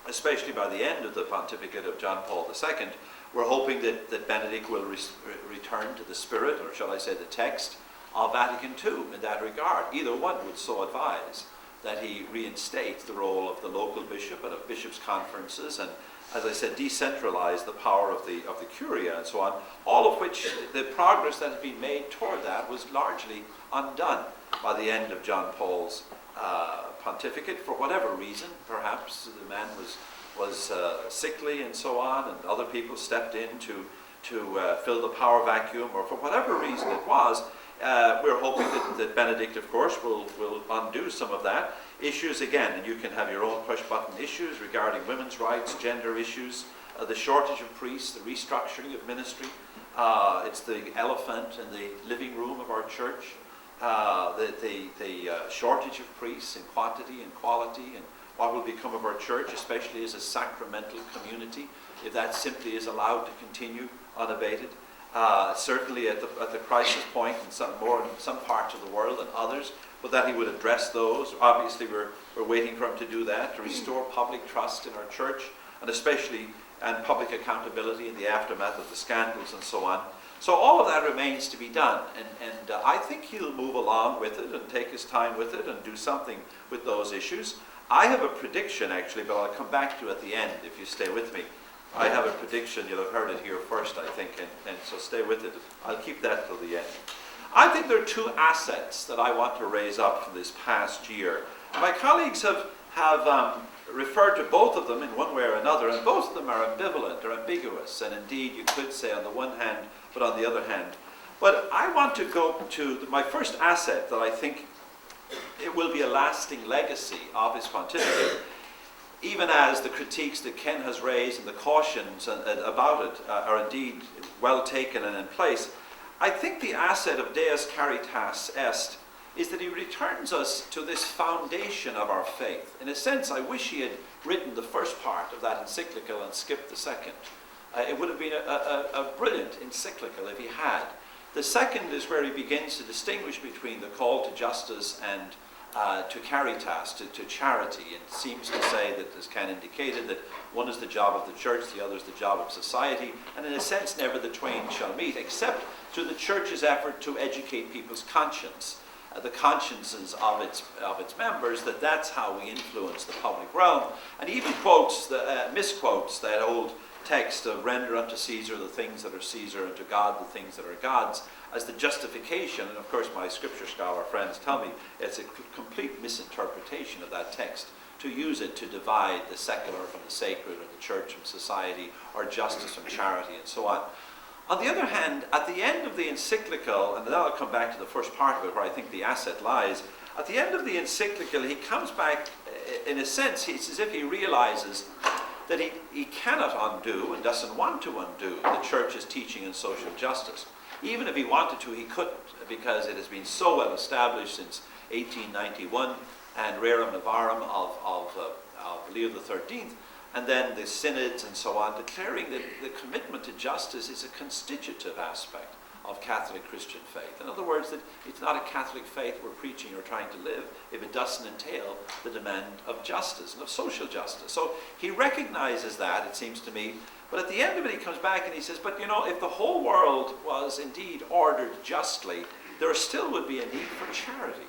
especially by the end of the pontificate of John Paul II. We're hoping that Benedict will return to the spirit, or shall I say the text, of Vatican II in that regard. Either one would so advise that he reinstates the role of the local bishop and of bishops' conferences, and, as I said, decentralize the power of the Curia and so on, all of which the progress that had been made toward that was largely undone by the end of John Paul's pontificate, for whatever reason. Perhaps the man was sickly and so on, and other people stepped in to fill the power vacuum, or for whatever reason it was. We're hoping that Benedict, of course, will undo some of that. Issues, again, and you can have your own push-button issues regarding women's rights, gender issues, the shortage of priests, the restructuring of ministry. It's the elephant in the living room of our church. The shortage of priests in quantity and quality, and what will become of our church, especially as a sacramental community, if that simply is allowed to continue unabated. Certainly at the crisis point in some parts of the world than others, but that he would address those. Obviously, we're waiting for him to do that, to restore public trust in our church, and especially and public accountability in the aftermath of the scandals and so on. So all of that remains to be done, and I think he'll move along with it and take his time with it and do something with those issues. I have a prediction, actually, but I'll come back to at the end if you stay with me. I have a prediction. You'll have heard it here first, I think, and so stay with it. I'll keep that till the end. I think there are two assets that I want to raise up from this past year. My colleagues have referred to both of them in one way or another, and both of them are ambivalent or ambiguous, and indeed you could say on the one hand, but on the other hand. But I want to go to my first asset that I think it will be a lasting legacy of his pontificate, even as the critiques that Ken has raised and the cautions about it are indeed well taken and in place. I think the asset of Deus Caritas Est is that he returns us to this foundation of our faith. In a sense, I wish he had written the first part of that encyclical and skipped the second. It would have been a brilliant encyclical if he had. The second is where he begins to distinguish between the call to justice and to caritas, to charity, and seems to say that, as Ken indicated, that one is the job of the church, the other is the job of society, and in a sense never the twain shall meet, except through the church's effort to educate people's conscience, the consciences of its members, that's how we influence the public realm. And he even misquotes that old text of render unto Caesar the things that are Caesar, and to God the things that are God's, as the justification. And of course my scripture scholar friends tell me it's a complete misinterpretation of that text to use it to divide the secular from the sacred, or the church from society, or justice from charity, and so on. On the other hand, at the end of the encyclical, and then I'll come back to the first part of it where I think the asset lies, at the end of the encyclical he comes back, in a sense, it's as if he realizes that he cannot undo and doesn't want to undo the church's teaching in social justice. Even if he wanted to, he couldn't, because it has been so well established since 1891 and Rerum Novarum of Leo XIII, and then the synods and so on, declaring that the commitment to justice is a constitutive aspect of Catholic Christian faith. In other words, that it's not a Catholic faith we're preaching or trying to live if it doesn't entail the demand of justice and of social justice. So he recognizes that, it seems to me, but at the end of it he comes back and he says, but you know, if the whole world was indeed ordered justly, there still would be a need for charity.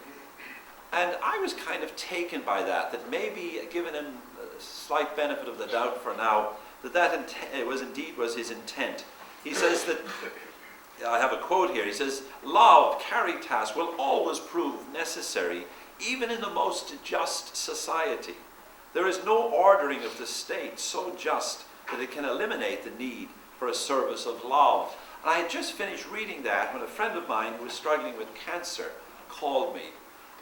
And I was kind of taken by that maybe, given him a slight benefit of the doubt for now, that was his intent. He says that, I have a quote here, he says, love, caritas, will always prove necessary, even in the most just society. There is no ordering of the state so just that it can eliminate the need for a service of love. And I had just finished reading that when a friend of mine who was struggling with cancer called me.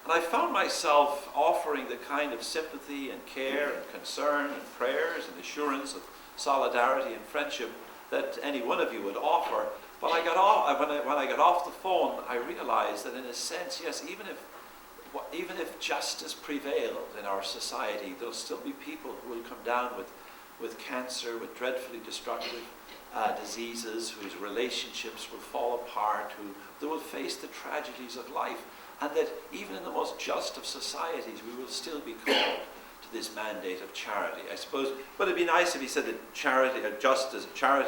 And I found myself offering the kind of sympathy and care and concern and prayers and assurance of solidarity and friendship that any one of you would offer. But I got off, when I got off the phone, I realized that in a sense, yes, even if justice prevailed in our society, there'll still be people who will come down with cancer, with dreadfully destructive diseases, whose relationships will fall apart, who will face the tragedies of life, and that even in the most just of societies, we will still be called to this mandate of charity. I suppose, but it'd be nice if he said that charity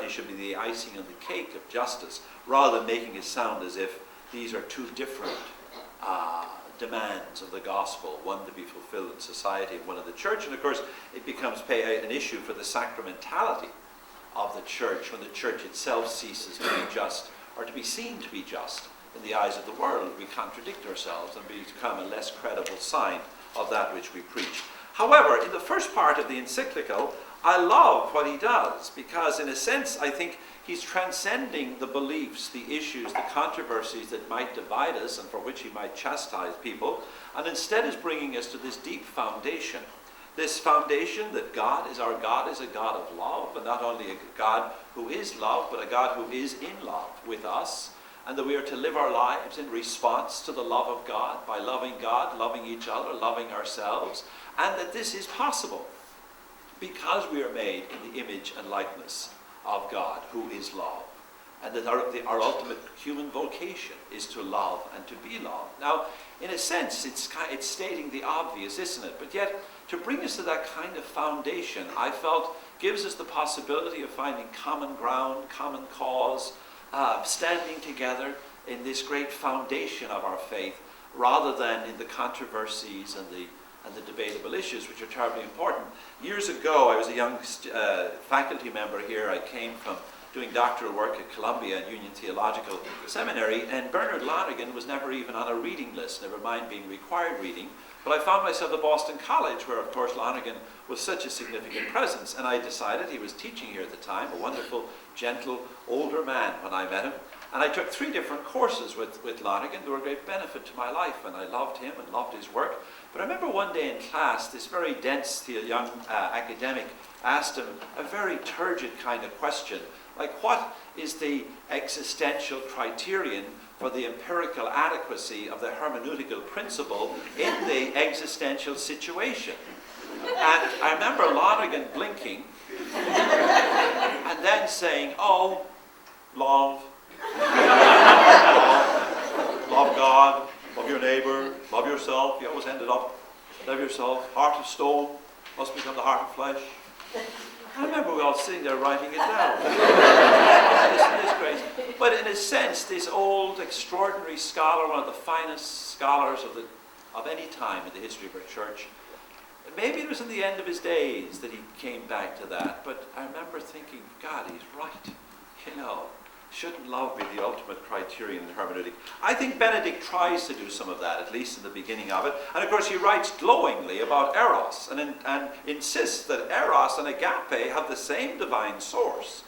should be the icing on the cake of justice, rather than making it sound as if these are two different demands of the gospel, one to be fulfilled in society and one in the church. And of course, it becomes an issue for the sacramentality of the church when the church itself ceases to be just, or to be seen to be just in the eyes of the world. We contradict ourselves and become a less credible sign of that which we preach. However, in the first part of the encyclical, I love what he does, because in a sense, I think he's transcending the beliefs, the issues, the controversies that might divide us and for which he might chastise people, and instead is bringing us to this deep foundation. This foundation that God is a God of love, and not only a God who is love, but a God who is in love with us, and that we are to live our lives in response to the love of God, by loving God, loving each other, loving ourselves, and that this is possible because we are made in the image and likeness of God, who is love, and that our ultimate human vocation is to love and to be loved. Now, in a sense, it's stating the obvious, isn't it? But yet, to bring us to that kind of foundation, I felt, gives us the possibility of finding common ground, common cause, standing together in this great foundation of our faith, rather than in the controversies and the debatable issues, which are terribly important. Years ago, I was a young faculty member here. I came from doing doctoral work at Columbia and Union Theological Seminary, and Bernard Lonergan was never even on a reading list, never mind being required reading. But I found myself at Boston College, where, of course, Lonergan was such a significant presence, and I decided, he was teaching here at the time, a wonderful, gentle, older man when I met him, and I took 3 different courses with Lonergan. They were a great benefit to my life, and I loved him and loved his work. But I remember one day in class, this very dense young academic asked him a very turgid kind of question, like, what is the existential criterion for the empirical adequacy of the hermeneutical principle in the existential situation? And I remember Lonergan blinking and then saying, oh, love. Love God, love your neighbor, love yourself. He always ended up, love yourself, heart of stone must become the heart of flesh. I remember we all sitting there writing it down. Isn't this crazy? But in a sense, this old, extraordinary scholar, one of the finest scholars of any time in the history of our church, maybe it was in the end of his days that he came back to that, but I remember thinking, God, he's right. You know, shouldn't love be the ultimate criterion in hermeneutic? I think Benedict tries to do some of that, at least in the beginning of it. And of course he writes glowingly about eros, and insists that eros and agape have the same divine source.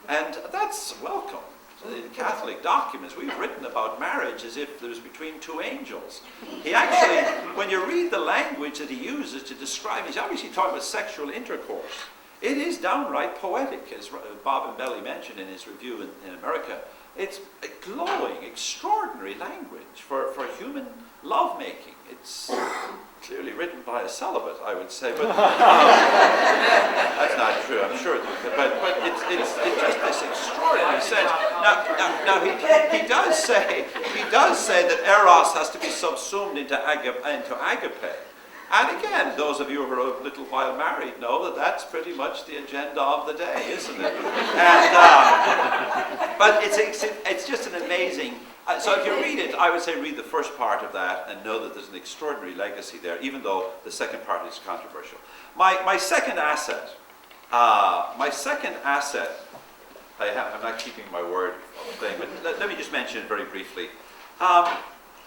And that's welcome. In Catholic documents, we've written about marriage as if it was between 2 angels. He actually, when you read the language that he uses to describe, he's obviously talking about sexual intercourse. It is downright poetic, as Bob and Belly mentioned in his review in America. It's a glowing, extraordinary language for human lovemaking. It's clearly written by a celibate, I would say, but that's not true, I'm sure. But it's just this extraordinary sense. Now he does say that eros has to be subsumed into agape. And again, those of you who are a little while married know that that's pretty much the agenda of the day, isn't it? And, but it's just an amazing... so if you read it, I would say read the first part of that and know that there's an extraordinary legacy there, even though the second part is controversial. My second asset, I'm not keeping my word thing, but let me just mention it very briefly.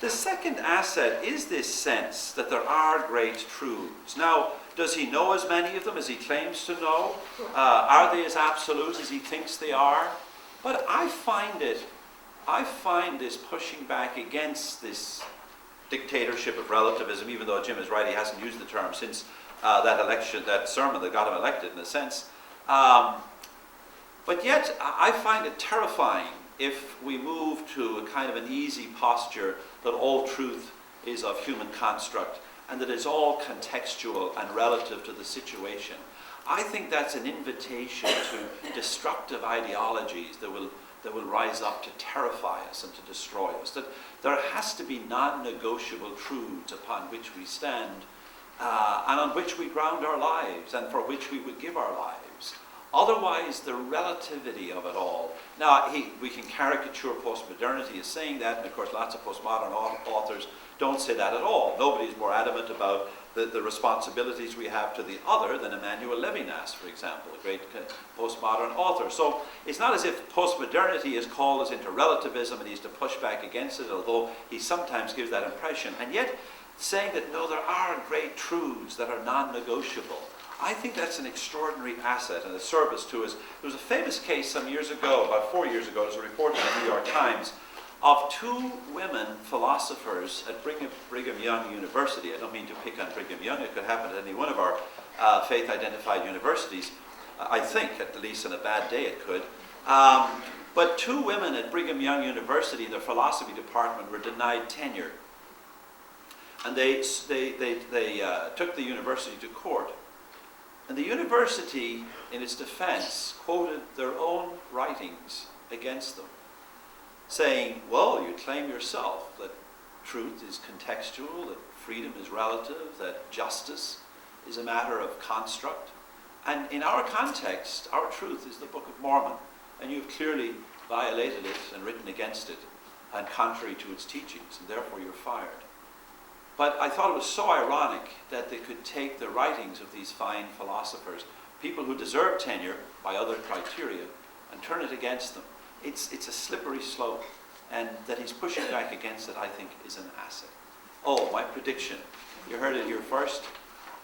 The second asset is this sense that there are great truths. Now, does he know as many of them as he claims to know? Are they as absolute as he thinks they are? But I find this pushing back against this dictatorship of relativism, even though Jim is right, he hasn't used the term since that election, that sermon that got him elected, in a sense. But yet, I find it terrifying if we move to a kind of an easy posture that all truth is of human construct and that it's all contextual and relative to the situation. I think that's an invitation to destructive ideologies that will rise up to terrify us and to destroy us. That there has to be non-negotiable truths upon which we stand and on which we ground our lives and for which we would give our lives. Otherwise, the relativity of it all. Now, we can caricature postmodernity as saying that, and of course lots of postmodern authors don't say that at all. Nobody's more adamant about the responsibilities we have to the other than Emmanuel Levinas, for example, a great postmodern author. So it's not as if postmodernity has called us into relativism and he's to push back against it, although he sometimes gives that impression. And yet, saying that no, there are great truths that are non-negotiable. I think that's an extraordinary asset and a service to us. There was a famous case some years ago, about 4 years ago, there was a report in the New York Times of 2 women philosophers at Brigham Young University. I don't mean to pick on Brigham Young, it could happen at any one of our faith-identified universities. I think, at least on a bad day it could. But 2 women at Brigham Young University in the philosophy department were denied tenure. And they took the university to court. And the university, in its defense, quoted their own writings against them, saying, well, you claim yourself that truth is contextual, that freedom is relative, that justice is a matter of construct. And in our context, our truth is the Book of Mormon, and you've clearly violated it and written against it, and contrary to its teachings, and therefore you're fired. But I thought it was so ironic that they could take the writings of these fine philosophers, people who deserve tenure by other criteria, and turn it against them. It's a slippery slope, and that he's pushing back against it, I think, is an asset. Oh, my prediction. You heard it here first.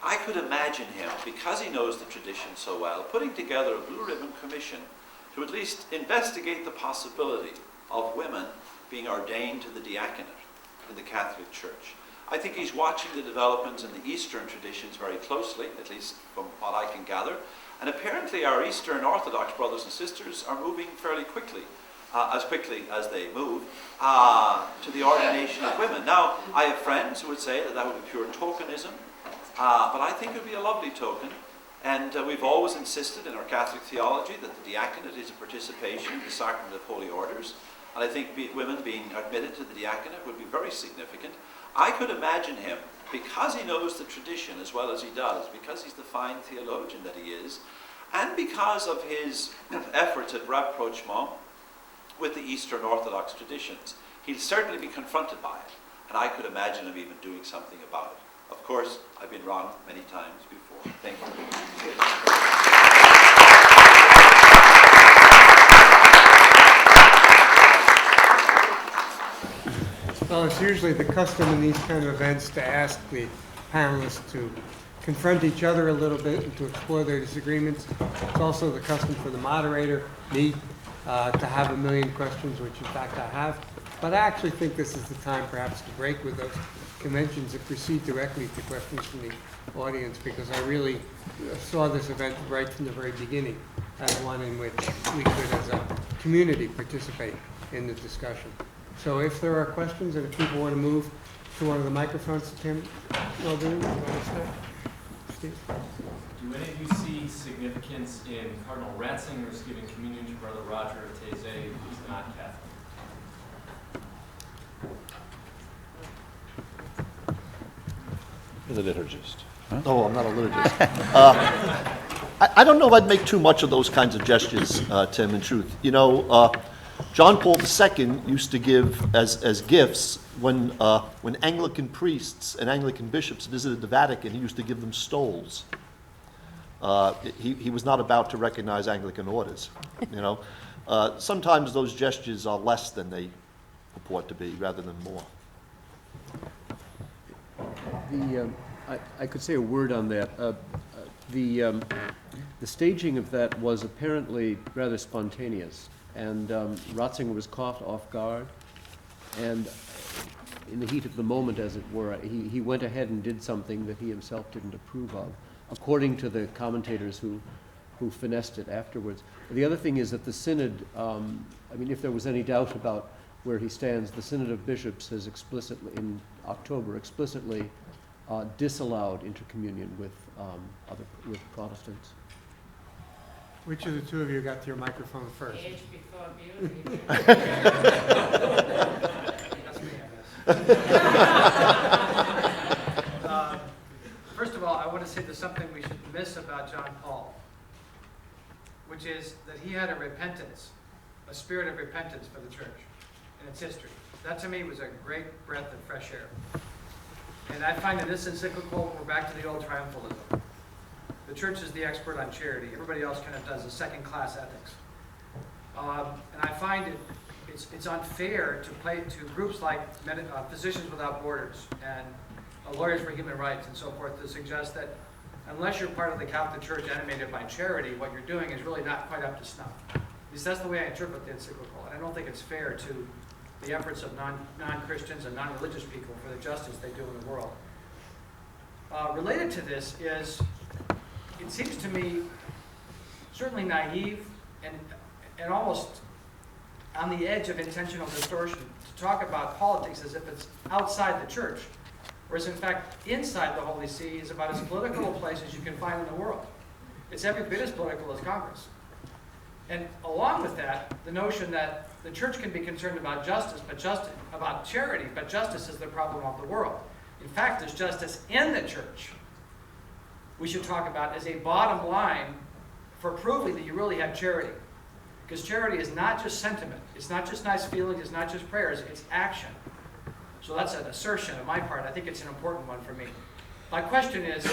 I could imagine him, because he knows the tradition so well, putting together a Blue Ribbon Commission to at least investigate the possibility of women being ordained to the diaconate in the Catholic Church. I think he's watching the developments in the Eastern traditions very closely, at least from what I can gather. And apparently our Eastern Orthodox brothers and sisters are moving fairly quickly as they move, to the ordination of women. Now, I have friends who would say that that would be pure tokenism, but I think it would be a lovely token. And we've always insisted in our Catholic theology that the diaconate is a participation in the sacrament of holy orders. And I think women being admitted to the diaconate would be very significant. I could imagine him, because he knows the tradition as well as he does, because he's the fine theologian that he is, and because of his efforts at rapprochement with the Eastern Orthodox traditions, he'll certainly be confronted by it. And I could imagine him even doing something about it. Of course, I've been wrong many times before. Thank you. Well, it's usually the custom in these kind of events to ask the panelists to confront each other a little bit and to explore their disagreements. It's also the custom for the moderator, me, to have a million questions, which in fact I have. But I actually think this is the time perhaps to break with those conventions and proceed directly to questions from the audience, because I really saw this event right from the very beginning as one in which we could, as a community, participate in the discussion. So if there are questions, and if people want to move to one of the microphones, Tim, well, do you want to start? Steve? Do any of you see significance in Cardinal Ratzinger's giving communion to Brother Roger Teze, who's not Catholic? You're the liturgist. Huh? No, I'm not a liturgist. I don't know if I'd make too much of those kinds of gestures, Tim, in truth. You know, John Paul II used to give as gifts when Anglican priests and Anglican bishops visited the Vatican, he used to give them stoles. He was not about to recognize Anglican orders, you know. Sometimes those gestures are less than they purport to be, rather than more. I could say a word on that. The staging of that was apparently rather spontaneous, and Ratzinger was caught off guard, and in the heat of the moment, as it were, he went ahead and did something that he himself didn't approve of, according to the commentators who finessed it afterwards. The other thing is that the Synod, I mean, if there was any doubt about where he stands, the Synod of Bishops has explicitly, in October, explicitly disallowed intercommunion with Protestants. Which of the two of you got to your microphone first? Age before beauty. That's me, I guess. First of all, I want to say there's something we should miss about John Paul, which is that he had a repentance, a spirit of repentance for the church in its history. That to me was a great breath of fresh air. And I find in this encyclical, we're back to the old triumphalism. The church is the expert on charity. Everybody else kind of does a second-class ethics. And I find it's unfair to groups like Physicians Without Borders and Lawyers for Human Rights and so forth to suggest that unless you're part of the Catholic Church animated by charity, what you're doing is really not quite up to snuff. At least that's the way I interpret the encyclical. And I don't think it's fair to the efforts of non-Christians and non-religious people for the justice they do in the world. Related to this is, it seems to me certainly naive and almost on the edge of intentional distortion to talk about politics as if it's outside the church, whereas in fact inside the Holy See is about as political a place as you can find in the world. It's every bit as political as Congress. And along with that, the notion that the church can be concerned about justice, about charity, but justice is the problem of the world. In fact, there's justice in the church we should talk about as a bottom line for proving that you really have charity. Because charity is not just sentiment. It's not just nice feelings. It's not just prayers. It's action. So that's an assertion on my part. I think it's an important one for me. My question is,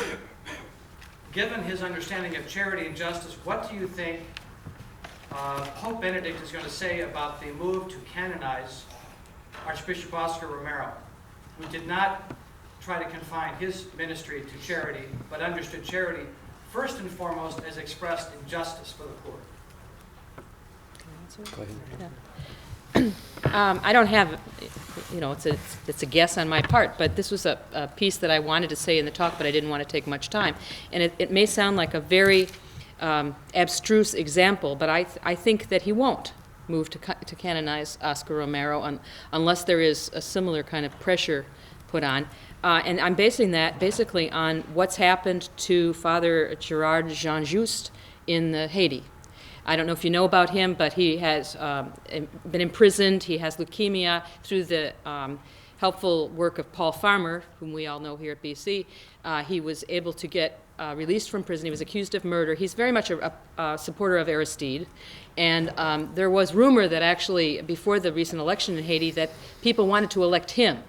given his understanding of charity and justice, what do you think Pope Benedict is going to say about the move to canonize Archbishop Oscar Romero, who did not try to confine his ministry to charity, but understood charity first and foremost as expressed in justice for the poor? Go ahead. I don't have, it's a guess on my part, but this was a piece that I wanted to say in the talk, but I didn't want to take much time. And it may sound like a very abstruse example, but I think that he won't move to canonize Oscar Romero unless there is a similar kind of pressure put on. And I'm basing that basically on what's happened to Father Gerard Jean-Just in Haiti. I don't know if you know about him, but he has been imprisoned. He has leukemia. Through the helpful work of Paul Farmer, whom we all know here at BC, he was able to get released from prison. He was accused of murder. He's very much a supporter of Aristide. And there was rumor that actually, before the recent election in Haiti, that people wanted to elect him.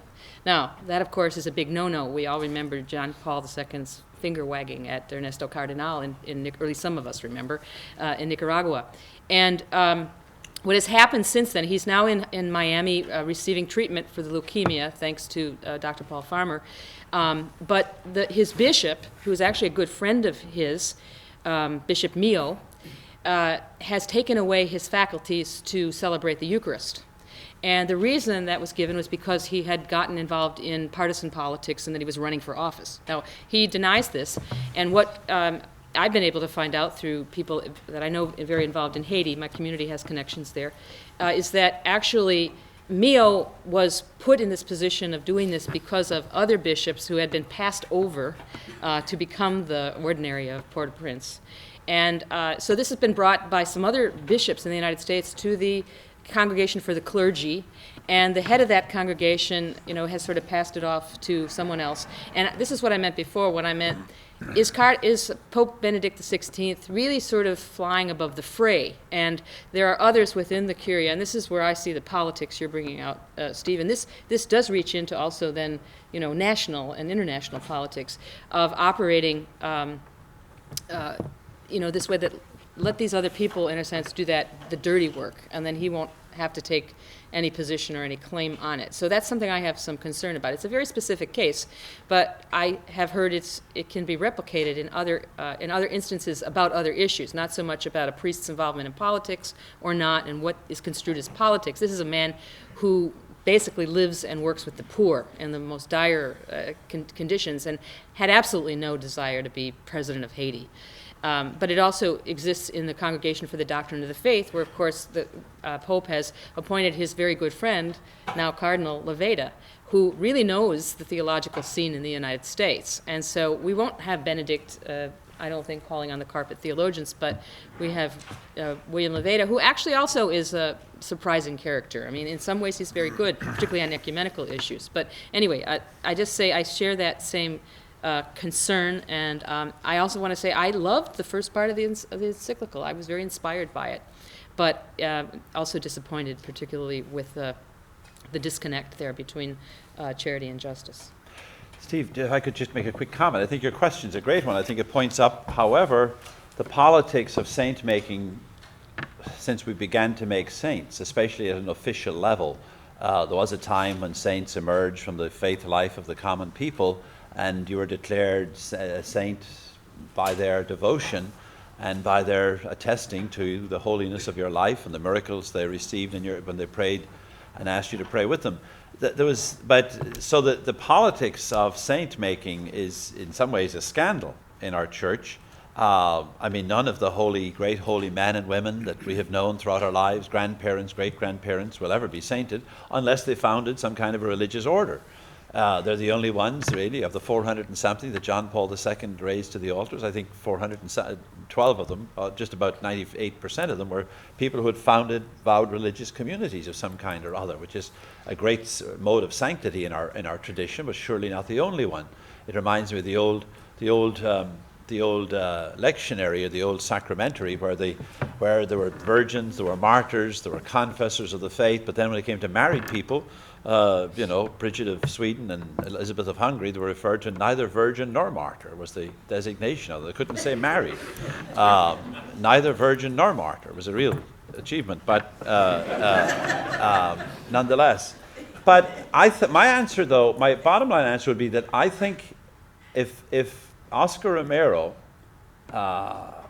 Now, that, of course, is a big no-no. We all remember John Paul II's finger wagging at Ernesto Cardenal, or at least some of us remember, in Nicaragua. And what has happened since then, he's now in Miami receiving treatment for the leukemia, thanks to Dr. Paul Farmer. But his bishop, who is actually a good friend of his, Bishop Mio, has taken away his faculties to celebrate the Eucharist. And the reason that was given was because he had gotten involved in partisan politics and that he was running for office. Now, he denies this, and what I've been able to find out through people that I know very involved in Haiti, my community has connections there, is that actually Mio was put in this position of doing this because of other bishops who had been passed over to become the ordinary of Port-au-Prince. And so this has been brought by some other bishops in the United States to the Congregation for the Clergy, and the head of that congregation, has sort of passed it off to someone else. And this is what I meant before when I meant, is Pope Benedict XVI really sort of flying above the fray? And there are others within the Curia, and this is where I see the politics you're bringing out, Steve. And this does reach into also then, national and international politics of operating, this way that let these other people, in a sense, do the dirty work, and then he won't have to take any position or any claim on it. So that's something I have some concern about. It's a very specific case, but I have heard it can be replicated in other instances about other issues, not so much about a priest's involvement in politics or not, and what is construed as politics. This is a man who basically lives and works with the poor in the most dire conditions, and had absolutely no desire to be president of Haiti. But it also exists in the Congregation for the Doctrine of the Faith, where, of course, the Pope has appointed his very good friend, now Cardinal Leveda, who really knows the theological scene in the United States. And so we won't have Benedict, I don't think, calling on the carpet theologians, but we have William Leveda, who actually also is a surprising character. I mean, in some ways he's very good, particularly on ecumenical issues. But anyway, I just say I share that same concern, and I also want to say I loved the first part of the encyclical. I was very inspired by it, but also disappointed, particularly with the disconnect there between charity and justice. Steve, if I could just make a quick comment. I think your question's a great one. I think it points up, however, the politics of saint-making since we began to make saints, especially at an official level. There was a time when saints emerged from the faith life of the common people, and you were declared a saint by their devotion and by their attesting to the holiness of your life and the miracles they received when they prayed and asked you to pray with them. So the politics of saint making is in some ways a scandal in our church. I mean, none of the great holy men and women that we have known throughout our lives, grandparents, great-grandparents, will ever be sainted unless they founded some kind of a religious order. They're the only ones, really, of the 400 and something that John Paul II raised to the altars. I think 412 of them, just about 98% of them, were people who had vowed religious communities of some kind or other, which is a great mode of sanctity in our tradition, but surely not the only one. It reminds me of the old lectionary or the old sacramentary, where there were virgins, there were martyrs, there were confessors of the faith, but then when it came to married people, Bridget of Sweden and Elizabeth of Hungary, they were referred to neither virgin nor martyr was the designation of them. They couldn't say married. Neither virgin nor martyr was a real achievement, but nonetheless. But my answer, though, my bottom line answer would be that I think if Oscar Romero,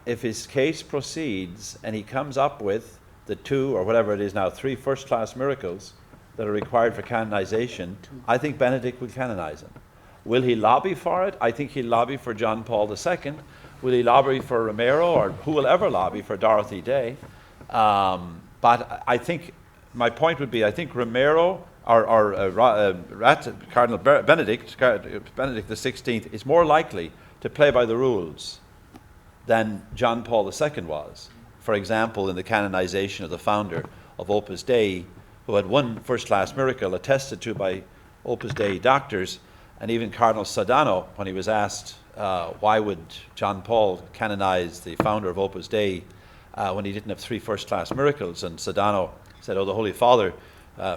if his case proceeds and he comes up with the 2 or whatever it is now, 3 first-class miracles that are required for canonization, I think Benedict will canonize him. Will he lobby for it? I think he'll lobby for John Paul II. Will he lobby for Romero, or who will ever lobby for Dorothy Day? But I think my point would be, I think Romero Cardinal Benedict XVI is more likely to play by the rules than John Paul II was. For example, in the canonization of the founder of Opus Dei, who had one first-class miracle attested to by Opus Dei doctors, and even Cardinal Sodano, when he was asked why would John Paul canonize the founder of Opus Dei when he didn't have 3 first-class miracles, and Sodano said, the Holy Father,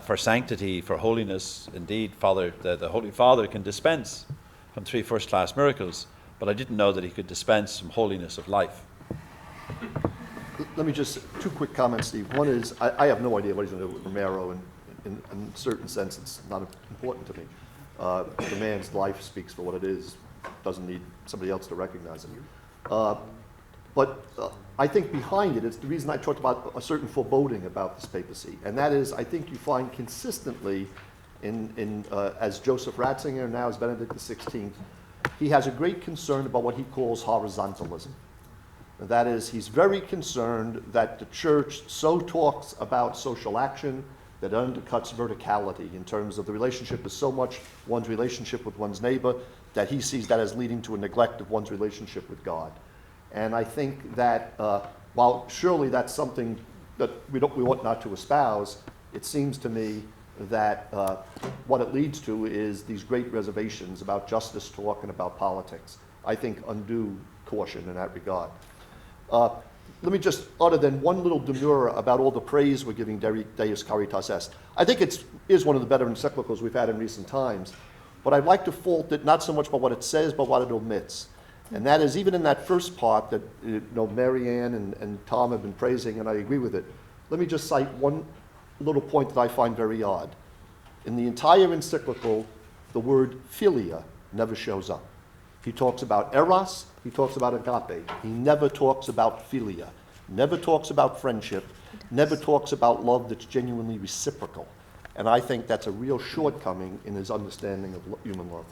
for sanctity, for holiness, indeed, the Holy Father can dispense from 3 first-class miracles, but I didn't know that he could dispense from holiness of life. Let me just, 2 quick comments, Steve. One is, I have no idea what he's going to do with Romero, and in a certain sense, it's not important to me. The man's life speaks for what it is, doesn't need somebody else to recognize it. But I think behind it, it's the reason I talked about a certain foreboding about this papacy, and that is, I think you find consistently as Joseph Ratzinger, and now as Benedict XVI, he has a great concern about what he calls horizontalism. And that is, he's very concerned that the church so talks about social action that undercuts verticality in terms of the relationship is so much one's relationship with one's neighbor that he sees that as leading to a neglect of one's relationship with God. And I think that while surely that's something that we ought not to espouse, it seems to me that what it leads to is these great reservations about justice talk and about politics. I think undue caution in that regard. Let me just utter then one little demur about all the praise we're giving Deus Caritas Est. I think it is one of the better encyclicals we've had in recent times, but I'd like to fault it not so much by what it says, but what it omits. And that is, even in that first part that Marianne and Tom have been praising, and I agree with it, let me just cite one little point that I find very odd. In the entire encyclical, the word philia never shows up. He talks about eros, he talks about agape. He never talks about philia, never talks about friendship, never talks about love that's genuinely reciprocal. And I think that's a real shortcoming in his understanding of human law.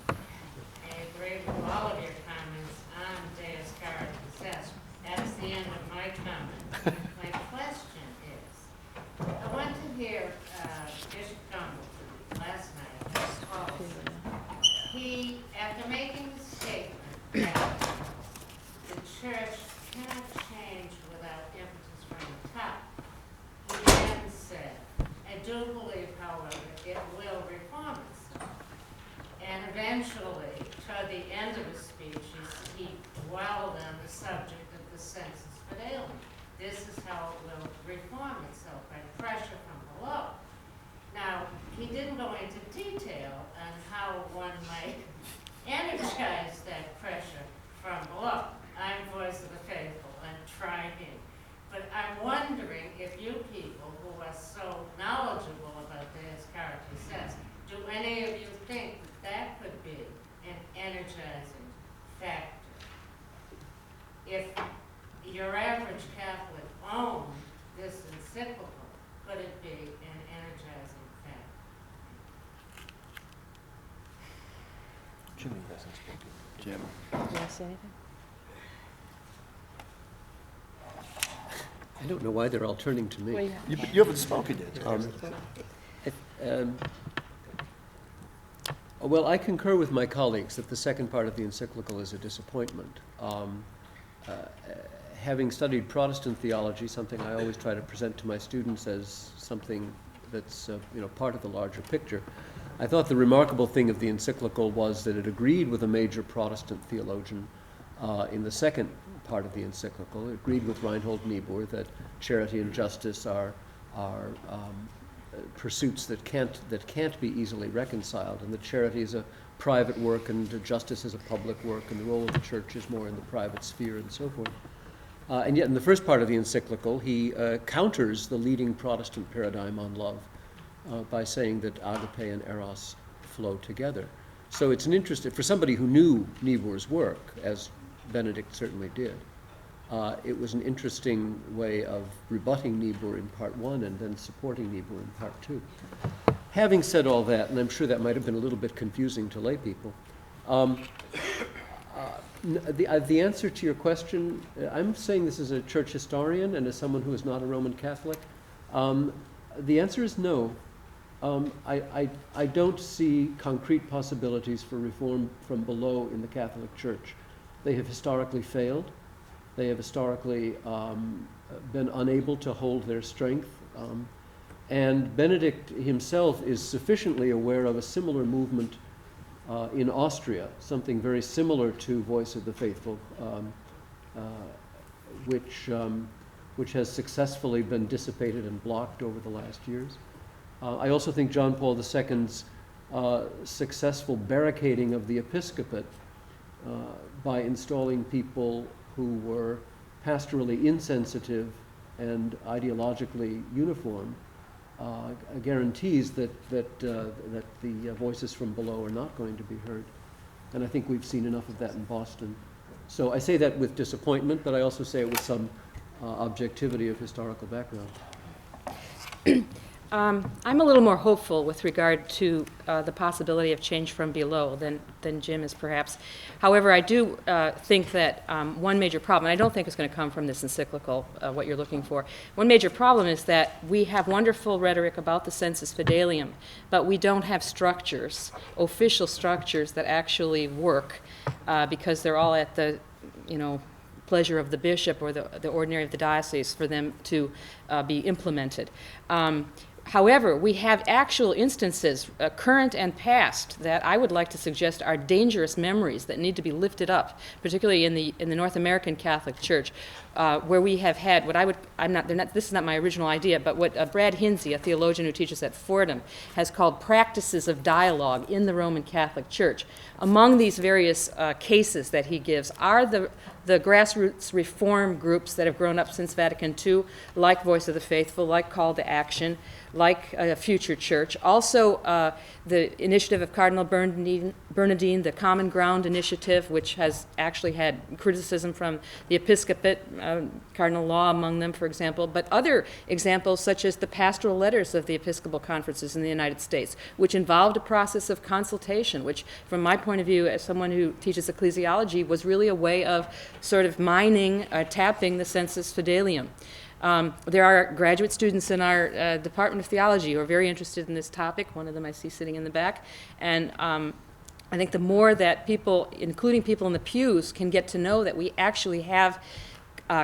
I agree with all of your comments on Deus Caritas. That's the end of my comment. My question is, I went to hear Bishop Dumbledore last night. He, after making the statement that the church cannot change without impetus from the top, he then said, I do believe, however, it will reform itself. And eventually, toward the end of his speech, he dwelled on the subject of the sensus fidelium. This is how it will reform itself, by pressure from below. Now, he didn't go into detail on how one might energize that pressure from below. I'm voice of the faithful and trying. But I'm wondering if you people who are so knowledgeable about Deus Caritas, do any of you think that could be an energizing factor? If your average Catholic owned this encyclical, could it be an energizing factor? Jimmy hasn't spoken. Jim. You want to say anything? I don't know why they're all turning to me. Well, You haven't spoken yet. Well, I concur with my colleagues that the second part of the encyclical is a disappointment. Having studied Protestant theology, something I always try to present to my students as something that's part of the larger picture, I thought the remarkable thing of the encyclical was that it agreed with a major Protestant theologian in the second part of the encyclical. It agreed with Reinhold Niebuhr that charity and justice are pursuits that can't be easily reconciled, and that charity is a private work and justice is a public work, and the role of the church is more in the private sphere and so forth. And yet in the first part of the encyclical, he counters the leading Protestant paradigm on love by saying that agape and eros flow together. So it's an interest, for somebody who knew Niebuhr's work, as Benedict certainly did, it was an interesting way of rebutting Niebuhr in part one and then supporting Niebuhr in part two. Having said all that, and I'm sure that might have been a little bit confusing to lay people, the answer to your question, I'm saying this as a church historian and as someone who is not a Roman Catholic, the answer is no. I don't see concrete possibilities for reform from below in the Catholic Church. They have historically failed. They have historically been unable to hold their strength. And Benedict himself is sufficiently aware of a similar movement in Austria, something very similar to Voice of the Faithful, which has successfully been dissipated and blocked over the last years. I also think John Paul II's successful barricading of the episcopate by installing people who were pastorally insensitive and ideologically uniform guarantees that the voices from below are not going to be heard. And I think we've seen enough of that in Boston. So I say that with disappointment, but I also say it with some objectivity of historical background. I'm a little more hopeful with regard to the possibility of change from below than Jim is perhaps. However, I do think that one major problem, and I don't think it's going to come from this encyclical, what you're looking for. One major problem is that we have wonderful rhetoric about the sensus fidelium, but we don't have structures, official structures that actually work because they're all at the, pleasure of the bishop or the ordinary of the diocese for them to be implemented. However, we have actual instances, current and past, that I would like to suggest are dangerous memories that need to be lifted up, particularly in the North American Catholic Church, where we have had what this is not my original idea, but what Brad Hinsey, a theologian who teaches at Fordham, has called practices of dialogue in the Roman Catholic Church. Among these various cases that he gives are the grassroots reform groups that have grown up since Vatican II, like Voice of the Faithful, like Call to Action, like Future Church. Also, the initiative of Cardinal Bernardine, the Common Ground Initiative, which has actually had criticism from the episcopate Cardinal Law among them, for example, but other examples such as the pastoral letters of the Episcopal conferences in the United States, which involved a process of consultation, which from my point of view as someone who teaches ecclesiology was really a way of sort of mining, tapping the sensus fidelium. There are graduate students in our Department of Theology who are very interested in this topic. One of them I see sitting in the back. And I think the more that people, including people in the pews, can get to know that we actually have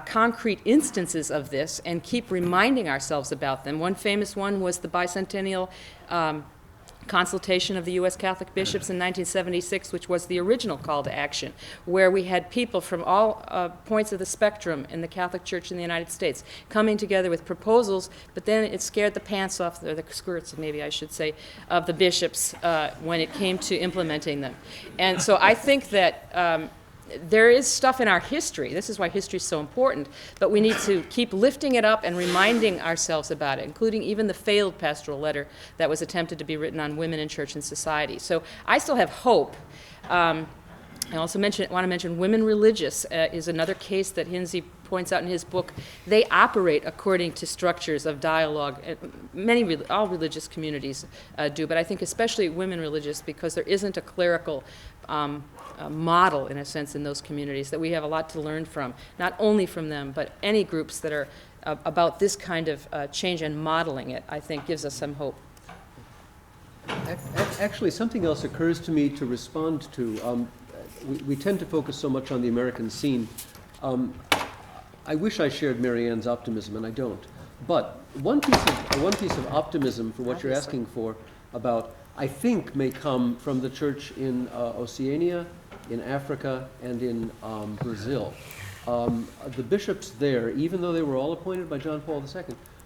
concrete instances of this and keep reminding ourselves about them. One famous one was the bicentennial consultation of the U.S. Catholic bishops in 1976, which was the original call to action, where we had people from all points of the spectrum in the Catholic Church in the United States coming together with proposals, but then it scared the pants off, or the skirts, maybe I should say, of the bishops when it came to implementing them. And so I think that there is stuff in our history. This is why history is so important. But we need to keep lifting it up and reminding ourselves about it, including even the failed pastoral letter that was attempted to be written on women in church and society. So I still have hope. I also want to mention women religious is another case that Hinsey points out in his book. They operate according to structures of dialogue. All religious communities do, but I think especially women religious, because there isn't a clerical model, in a sense, in those communities that we have a lot to learn from, not only from them, but any groups that are about this kind of change and modeling it, I think gives us some hope. Actually, something else occurs to me to respond to. We tend to focus so much on the American scene. I wish I shared Mary Ann's optimism, and I don't. But one piece of optimism for what you're asking for about, I think, may come from the church in Oceania, in Africa, and in Brazil. The bishops there, even though they were all appointed by John Paul II,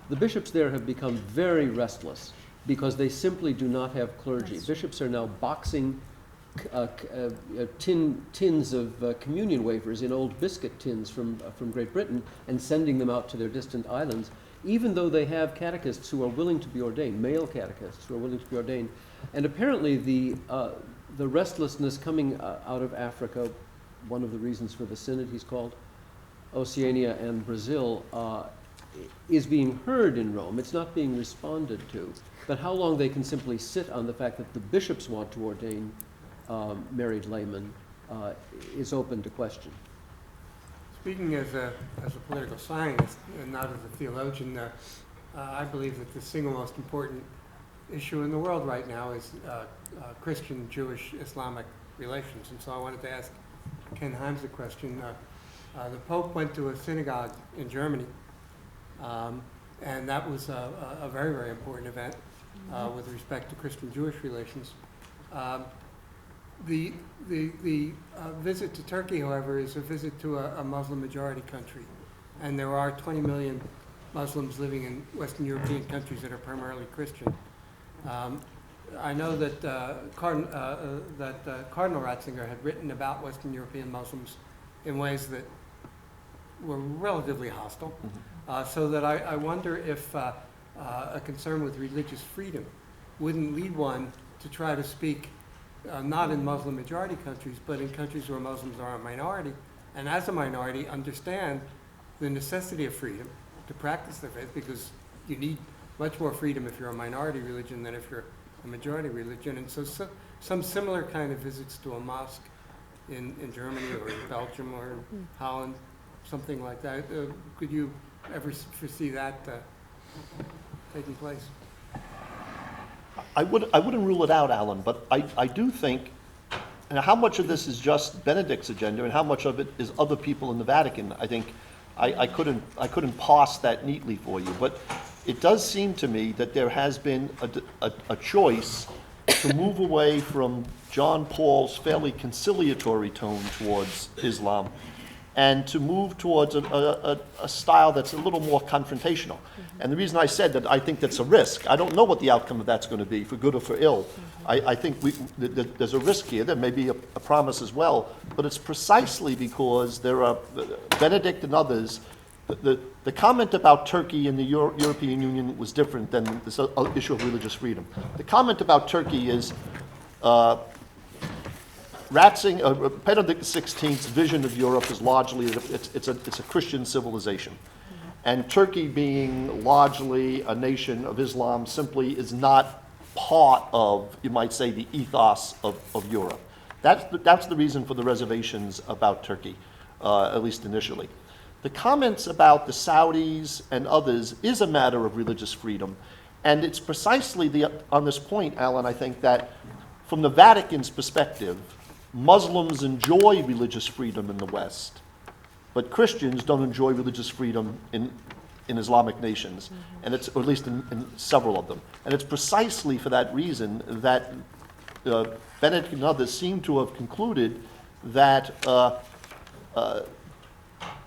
the bishops there have become very restless because they simply do not have clergy. Bishops are now boxing tins of communion wafers in old biscuit tins from Great Britain and sending them out to their distant islands, even though they have catechists who are willing to be ordained, male catechists who are willing to be ordained. And apparently the restlessness coming out of Africa, one of the reasons for the synod he's called, Oceania and Brazil, is being heard in Rome. It's not being responded to. But how long they can simply sit on the fact that the bishops want to ordain married laymen is open to question. Speaking as a political scientist and not as a theologian, I believe that the single most important issue in the world right now is Christian, Jewish, Islamic relations. And so I wanted to ask Ken Himes a question. The Pope went to a synagogue in Germany, and that was a very, very important event with respect to Christian-Jewish relations. The visit to Turkey, however, is a visit to a Muslim-majority country, and there are 20 million Muslims living in Western European countries that are primarily Christian. I know that Cardinal Ratzinger had written about Western European Muslims in ways that were relatively hostile, so that I wonder if a concern with religious freedom wouldn't lead one to try to speak not in Muslim-majority countries, but in countries where Muslims are a minority, and as a minority understand the necessity of freedom to practice their faith, because you need much more freedom if you're a minority religion than if you're a majority religion. And so some similar kind of visits to a mosque in Germany or in Belgium or Holland, something like that. Could you ever foresee that taking place? I wouldn't rule it out, Alan, but I do think, and how much of this is just Benedict's agenda and how much of it is other people in the Vatican, I think I couldn't parse that neatly for you, but it does seem to me that there has been a choice to move away from John Paul's fairly conciliatory tone towards Islam and to move towards a style that's a little more confrontational. And the reason I said that I think that's a risk, I don't know what the outcome of that's going to be, for good or for ill. I think there's a risk here. There may be a promise as well, but it's precisely because there are Benedict and others. The comment about Turkey and the European Union was different than this issue of religious freedom. The comment about Turkey is Benedict XVI's vision of Europe is largely it's a Christian civilization, and Turkey, being largely a nation of Islam, simply is not part of, you might say, the ethos of Europe. That's the reason for the reservations about Turkey, at least initially. The comments about the Saudis and others is a matter of religious freedom, and it's precisely on this point, Alan, I think that from the Vatican's perspective, Muslims enjoy religious freedom in the West, but Christians don't enjoy religious freedom in Islamic nations, and or at least in several of them. And it's precisely for that reason that Benedict and others seem to have concluded that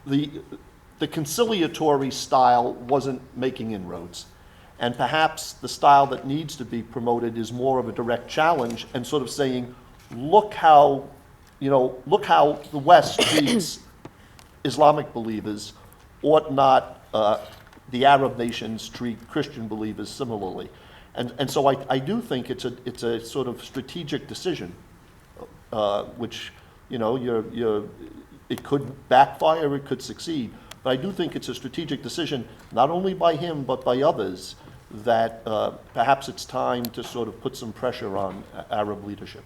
the conciliatory style wasn't making inroads. And perhaps the style that needs to be promoted is more of a direct challenge and sort of saying, look how the West treats Islamic believers, ought not the Arab nations treat Christian believers similarly. And so I do think it's a sort of strategic decision, which, it could backfire, it could succeed. But I do think it's a strategic decision, not only by him, but by others, that perhaps it's time to sort of put some pressure on Arab leadership.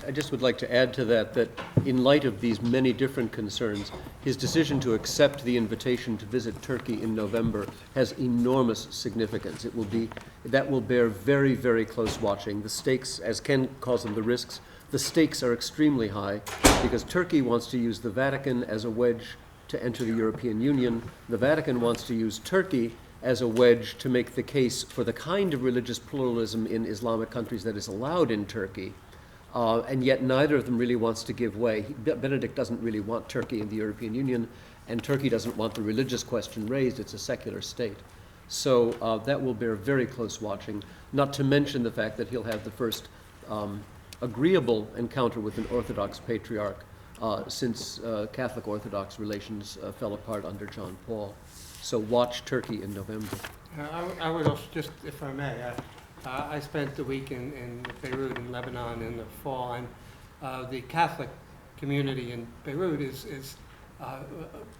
I just would like to add to that in light of these many different concerns, his decision to accept the invitation to visit Turkey in November has enormous significance. That will bear very, very close watching. The stakes, as Ken calls them, the risks, the stakes are extremely high because Turkey wants to use the Vatican as a wedge to enter the European Union. The Vatican wants to use Turkey as a wedge to make the case for the kind of religious pluralism in Islamic countries that is allowed in Turkey. And yet neither of them really wants to give way. Benedict doesn't really want Turkey in the European Union, and Turkey doesn't want the religious question raised. It's a secular state. So that will bear very close watching, not to mention the fact that he'll have the first agreeable encounter with an Orthodox patriarch since Catholic Orthodox relations fell apart under John Paul. So watch Turkey in November. I would also just, if I may, I spent the week in Beirut in Lebanon in the fall, and the Catholic community in Beirut is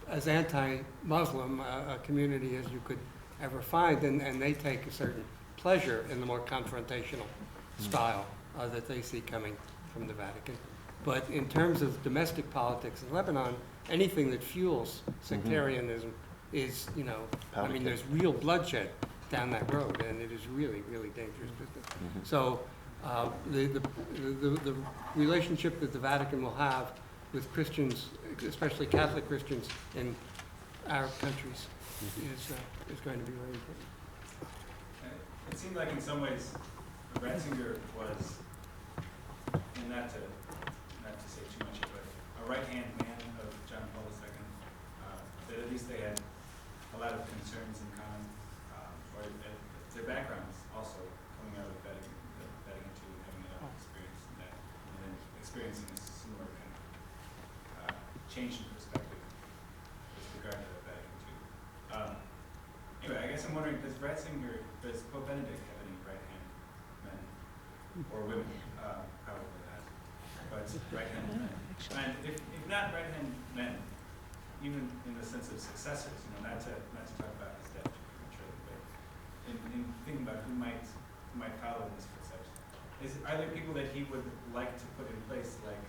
as anti-Muslim a community as you could ever find, and they take a certain pleasure in the more confrontational style that they see coming from the Vatican. But in terms of domestic politics in Lebanon, anything that fuels sectarianism is, I mean, there's real bloodshed down that road, and it is really, really dangerous business. So the relationship that the Vatican will have with Christians, especially Catholic Christians in Arab countries, is going to be very important. It seemed like in some ways Ratzinger was, and not to say too much, but a right-hand man of John Paul II, that at least they had a lot of concerns in common, or their backgrounds also coming out of Vatican II and having an experience in that, and then experiencing a similar kind of change in perspective with regard to Vatican II. Anyway, I guess I'm wondering, does Pope Benedict have any right-hand men or women? Probably not, but right-hand men. And if not right-hand men, even in the sense of successors, not to talk about his death prematurely, but in thinking about who might follow in his footsteps, are there people that he would like to put in place like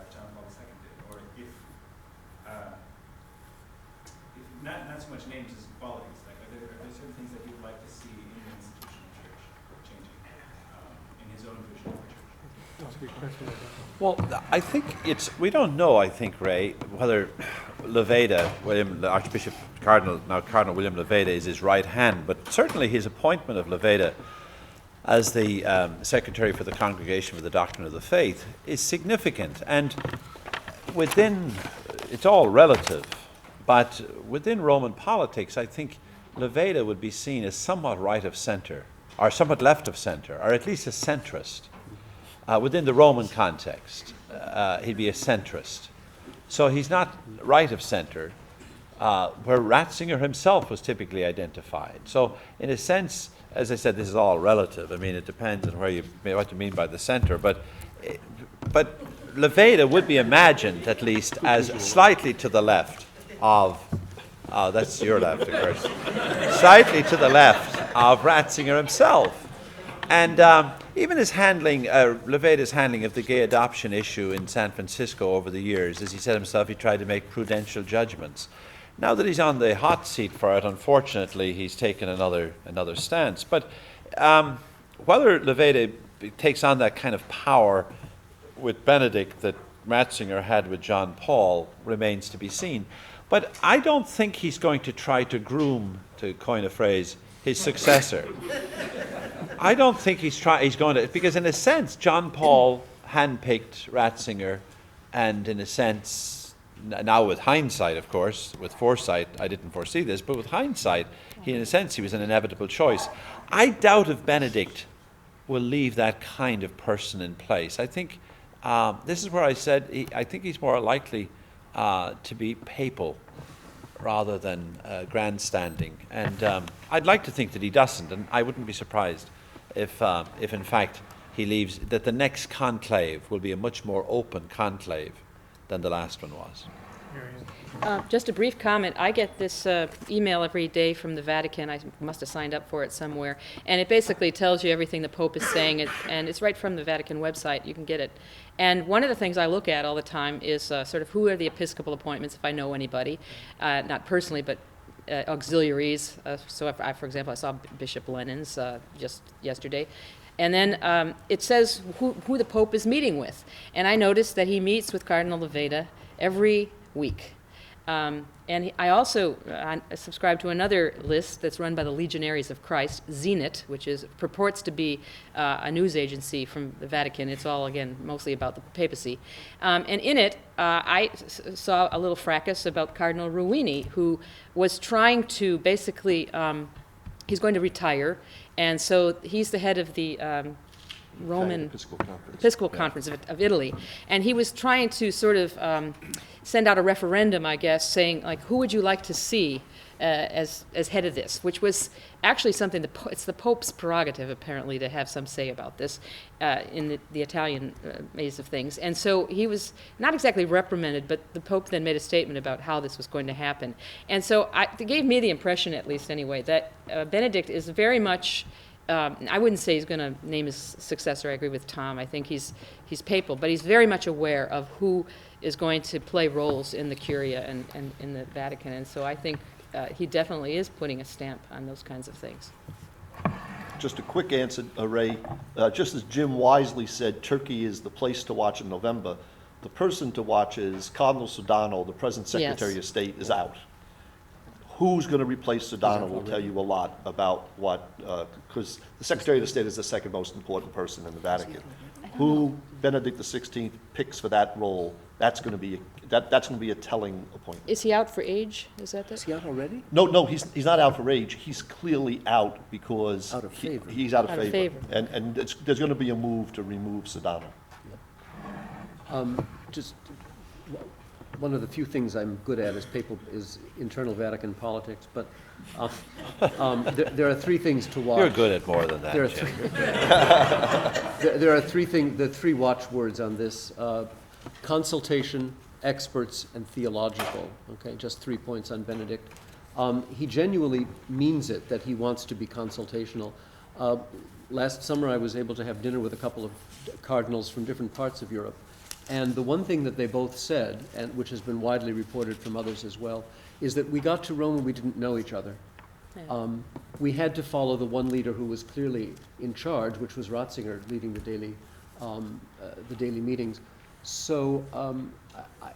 John Paul II did, or if not so much names as qualities, like are there certain things that he would like to see in the institutional church changing in his own vision of the church? That's a good question. Well, I think we don't know, I think, Ray, whether Levada, Archbishop Cardinal William Levada is his right hand, but certainly his appointment of Levada as the Secretary for the Congregation for the Doctrine of the Faith is significant. And it's all relative, but within Roman politics, I think Levada would be seen as somewhat right of center, or somewhat left of center, or at least a centrist. Within the Roman context, he'd be a centrist. So he's not right of center, where Ratzinger himself was typically identified. So in a sense, as I said, this is all relative. I mean, it depends on what you mean by the center. But Levada would be imagined, at least, as slightly to the left of, that's your left, of course, slightly to the left of Ratzinger himself. And even his handling, Levada's handling of the gay adoption issue in San Francisco over the years, as he said himself, he tried to make prudential judgments. Now that he's on the hot seat for it, unfortunately, he's taken another stance. But whether Levada takes on that kind of power with Benedict that Ratzinger had with John Paul remains to be seen. But I don't think he's going to try to groom, to coin a phrase, his successor. I don't think he's going to, because in a sense, John Paul handpicked Ratzinger, and in a sense, now with hindsight, of course, with foresight, I didn't foresee this, but with hindsight, in a sense, he was an inevitable choice. I doubt if Benedict will leave that kind of person in place. I think this is where I said I think he's more likely to be papal rather than grandstanding. And I'd like to think that he doesn't, and I wouldn't be surprised if in fact he leaves, that the next conclave will be a much more open conclave than the last one was. Just a brief comment. I get this email every day from the Vatican. I must have signed up for it somewhere. And it basically tells you everything the Pope is saying, and it's right from the Vatican website. You can get it. And one of the things I look at all the time is sort of who are the episcopal appointments, if I know anybody, not personally, but auxiliaries. So, for example, I saw Bishop Lennon's just yesterday. And then it says who the Pope is meeting with. And I noticed that he meets with Cardinal Levada every week. And I also subscribe to another list that's run by the Legionaries of Christ, Zenit, which purports to be a news agency from the Vatican. It's all, again, mostly about the papacy. And in it, I saw a little fracas about Cardinal Ruini, who was trying to basically, he's going to retire, and so he's the head of the Roman Episcopal Conference of Italy, and he was trying to sort of send out a referendum, I guess, saying like, who would you like to see as head of this? Which was actually something it's the Pope's prerogative apparently to have some say about this in the Italian ways of things. And so he was not exactly reprimanded, but the Pope then made a statement about how this was going to happen. And so it gave me the impression, at least anyway, that Benedict is very much. I wouldn't say he's going to name his successor. I agree with Tom. I think he's papal, but he's very much aware of who is going to play roles in the Curia and in the Vatican. And so I think he definitely is putting a stamp on those kinds of things. Just a quick answer, Ray. Just as Jim wisely said, Turkey is the place to watch in November. The person to watch is Cardinal Sodano, the present Secretary of State, is out. Who's going to replace Sodano will tell you a lot about what, because the Secretary of State is the second most important person in the Vatican. Who Benedict XVI picks for that role, that's going to be a telling appointment. Is he out for age? Is that Is he out already? No, he's not out for age. He's clearly out because Out of favor. he's out of Out of favor. favor. And there's going to be a move to remove Sodano. Just one of the few things I'm good at is internal Vatican politics, but there are three things to watch. You're good at more than that, There are Jim. there are the three watchwords on this: consultation, experts, and theological. Okay, just 3 points on Benedict. He genuinely means it that he wants to be consultational. Last summer, I was able to have dinner with a couple of cardinals from different parts of Europe. And the one thing that they both said, and which has been widely reported from others as well, is that we got to Rome and we didn't know each other. Yeah. We had to follow the one leader who was clearly in charge, which was Ratzinger, leading the daily meetings. So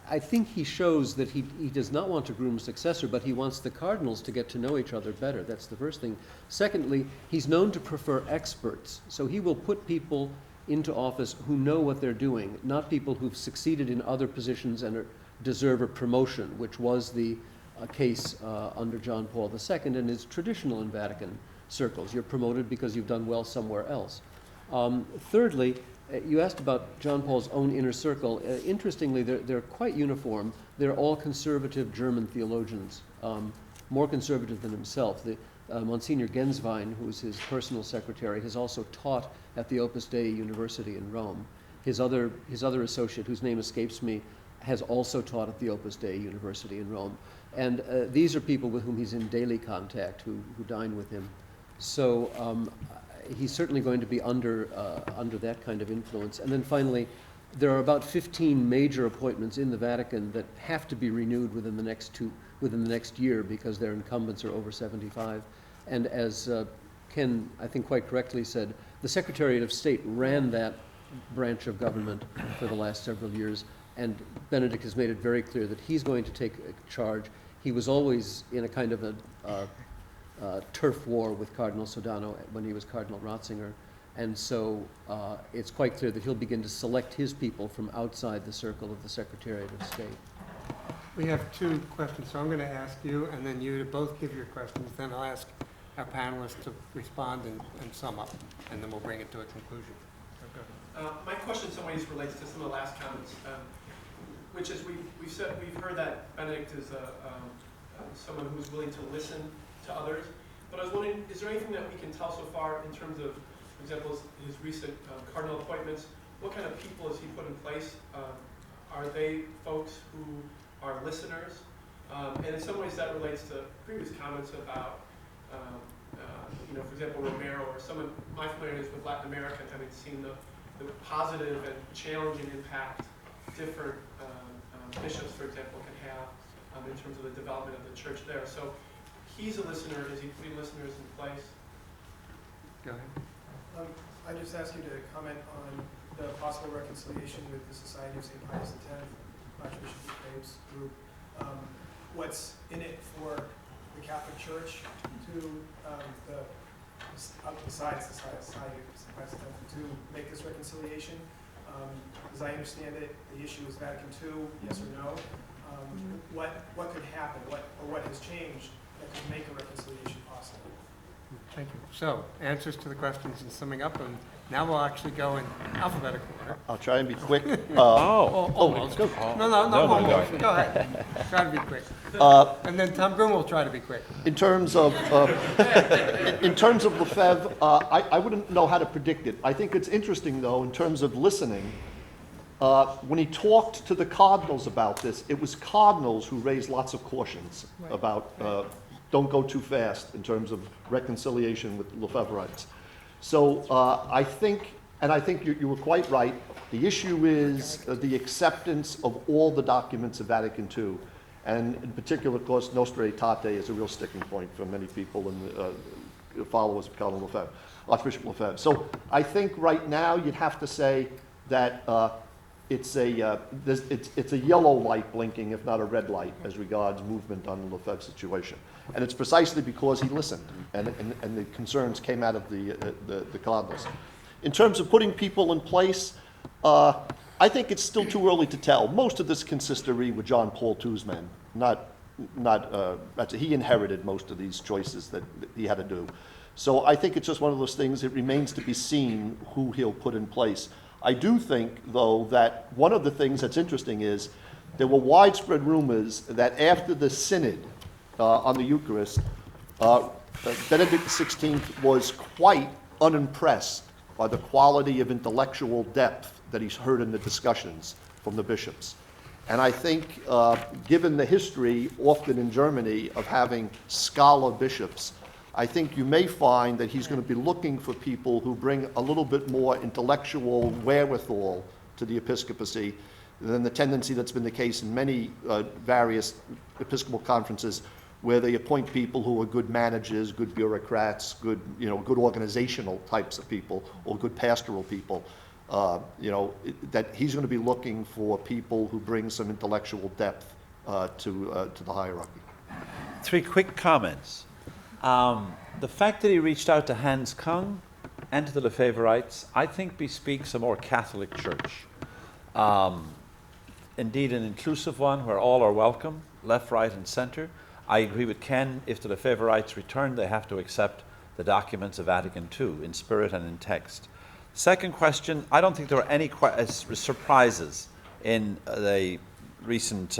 I think he shows that he does not want to groom a successor, but he wants the cardinals to get to know each other better. That's the first thing. Secondly, he's known to prefer experts. So he will put people into office who know what they're doing, not people who've succeeded in other positions and deserve a promotion, which was the case under John Paul II and is traditional in Vatican circles. You're promoted because you've done well somewhere else. Thirdly, you asked about John Paul's own inner circle. Interestingly, they're quite uniform. They're all conservative German theologians, more conservative than himself. Monsignor Genswein, who's his personal secretary, has also taught at the Opus Dei University in Rome. His other associate, whose name escapes me, has also taught at the Opus Dei University in Rome. And these are people with whom he's in daily contact, who dine with him. So he's certainly going to be under that kind of influence. And then finally, there are about 15 major appointments in the Vatican that have to be renewed within the next year because their incumbents are over 75. And as Ken, I think quite correctly said, the Secretariat of State ran that branch of government for the last several years, and Benedict has made it very clear that he's going to take charge. He was always in a kind of a turf war with Cardinal Sodano when he was Cardinal Ratzinger, and so it's quite clear that he'll begin to select his people from outside the circle of the Secretariat of State. We have two questions, so I'm going to ask you, and then you to both give your questions. Then I'll ask our panelists to respond and sum up, and then we'll bring it to a conclusion. My question in some ways relates to some of the last comments, which is we've heard that Benedict is someone who's willing to listen to others. But I was wondering, is there anything that we can tell so far in terms of, for example, his recent cardinal appointments? What kind of people has he put in place? Are they folks who are listeners? And in some ways that relates to previous comments about, for example, Romero or some of my familiarity with Latin America, having seen the positive and challenging impact different bishops, for example, can have in terms of the development of the church there. So he's a listener. Is he putting listeners in place? Go ahead. I just ask you to comment on the possible reconciliation with the Society of St. Pius X, Archbishop of Crabes group. What's in it for the Catholic Church besides the Society of St. Pius X to make this reconciliation? As I understand it, the issue is Vatican II, yes or no. What could happen? What has changed that could make a reconciliation possible? Thank you. So, answers to the questions and summing up, and now we'll actually go in alphabetical order. I'll try and be quick. Almost. go. No, almost. Go ahead. Try to be quick. And then Tom Groom will try to be quick. In terms of Lefebvre, I wouldn't know how to predict it. I think it's interesting, though, in terms of listening. When he talked to the cardinals about this, it was cardinals who raised lots of cautions about don't go too fast in terms of reconciliation with Lefebvrites. So I think you were quite right. The issue is the acceptance of all the documents of Vatican II. And in particular, of course, Nostra Aetate is a real sticking point for many people and followers of Cardinal Lefebvre, Archbishop Lefebvre. So I think right now you'd have to say that it's a yellow light blinking, if not a red light, as regards movement on the Lefebvre situation. And it's precisely because he listened, and the concerns came out of the cardinals. In terms of putting people in place, I think it's still too early to tell. Most of this consistory were John Paul II's men. He inherited most of these choices that he had to do. So I think it's just one of those things. It remains to be seen who he'll put in place. I do think, though, that one of the things that's interesting is there were widespread rumors that after the synod on the Eucharist, Benedict XVI was quite unimpressed by the quality of intellectual depth that he's heard in the discussions from the bishops. And I think, given the history, often in Germany, of having scholar bishops, I think you may find that he's going to be looking for people who bring a little bit more intellectual wherewithal to the episcopacy than the tendency that's been the case in many various episcopal conferences, where they appoint people who are good managers, good bureaucrats, good organizational types of people, or good pastoral people. That he's going to be looking for people who bring some intellectual depth to the hierarchy. 3 quick comments. The fact that he reached out to Hans Kung and to the Lefebvrites, I think bespeaks a more Catholic church. Indeed, an inclusive one where all are welcome, left, right, and center. I agree with Ken, if the Lefebvrites return, they have to accept the documents of Vatican II in spirit and in text. Second question, I don't think there were any surprises in the recent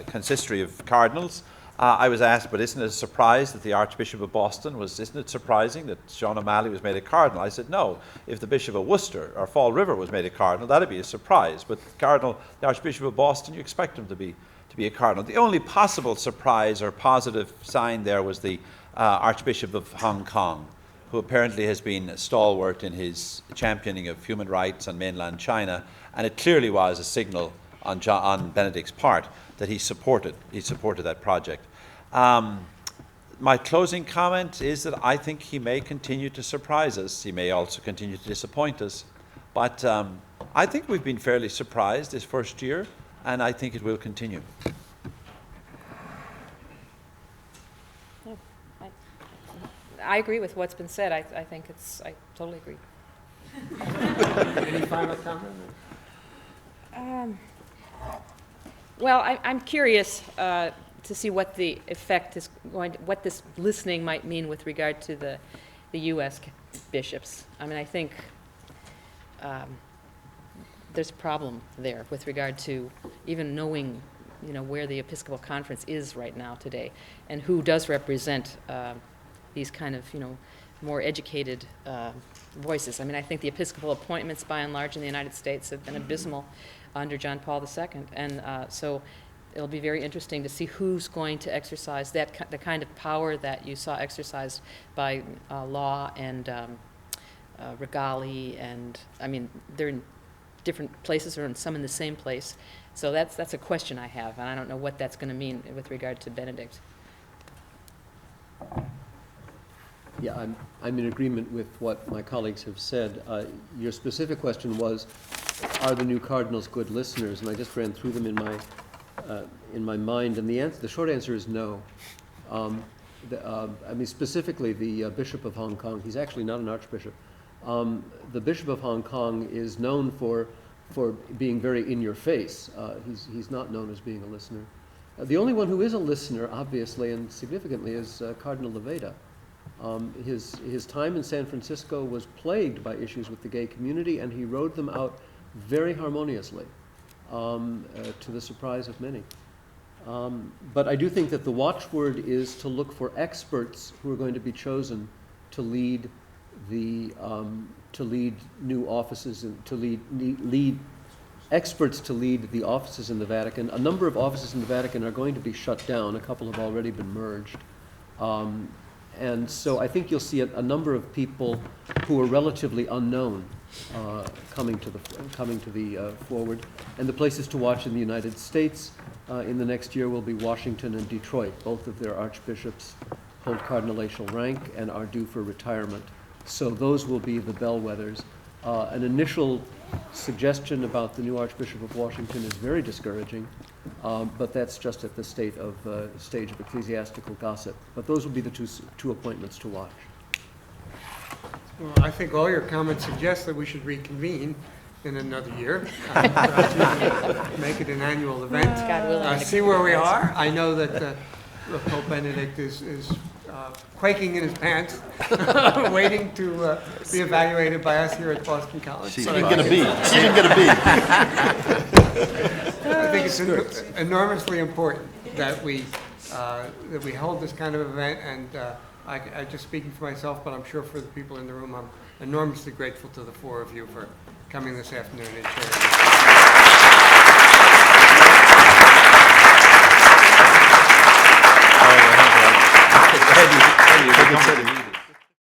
consistory of cardinals. I was asked, but isn't it a surprise that the Archbishop of Boston isn't it surprising that Sean O'Malley was made a cardinal? I said, no. If the Bishop of Worcester or Fall River was made a cardinal, that'd be a surprise. But the Archbishop of Boston, you expect him to be a cardinal. The only possible surprise or positive sign there was the Archbishop of Hong Kong, who apparently has been stalwart in his championing of human rights on mainland China, and it clearly was a signal on Benedict's part that he supported that project. My closing comment is that I think he may continue to surprise us. He may also continue to disappoint us. But I think we've been fairly surprised this first year, and I think it will continue. I agree with what's been said. I totally agree. Any final comment? Well, I'm curious to see what the effect is what this listening might mean with regard to the U.S. bishops. I mean, I think there's a problem there with regard to even knowing, where the Episcopal Conference is right now today, and who does represent these kind of, more educated voices. I mean, I think the Episcopal appointments, by and large, in the United States have been abysmal under John Paul II, and so it'll be very interesting to see who's going to exercise the kind of power that you saw exercised by Law and Regali, and I mean, they're in different places or in some in the same place. So that's a question I have, and I don't know what that's going to mean with regard to Benedict. Yeah, I'm in agreement with what my colleagues have said. Your specific question was, are the new cardinals good listeners? And I just ran through them in my mind, and the short answer is no. I mean, specifically the Bishop of Hong Kong. He's actually not an archbishop. The Bishop of Hong Kong is known for being very in your face. He's not known as being a listener. The only one who is a listener, obviously and significantly, is Cardinal Leveda. His time in San Francisco was plagued by issues with the gay community, and he rode them out very harmoniously, to the surprise of many. But I do think that the watchword is to look for experts who are going to be chosen to lead new offices and to lead experts to lead the offices in the Vatican. A number of offices in the Vatican are going to be shut down. A couple have already been merged. And so I think you'll see a number of people who are relatively unknown coming to the forward. And the places to watch in the United States in the next year will be Washington and Detroit. Both of their archbishops hold cardinalatial rank and are due for retirement. So those will be the bellwethers. An initial suggestion about the new Archbishop of Washington is very discouraging, but that's just at the stage of ecclesiastical gossip. But those will be the two appointments to watch. Well, I think all your comments suggest that we should reconvene in another year. Make it an annual event. God willing. See where we are. I know that Pope Benedict is quaking in his pants, waiting to be evaluated by us here at Boston College. She's even going to be. She's even going to be. I think it's enormously important that we hold this kind of event, and I just speaking for myself, but I'm sure for the people in the room, I'm enormously grateful to the four of you for coming this afternoon and sharing.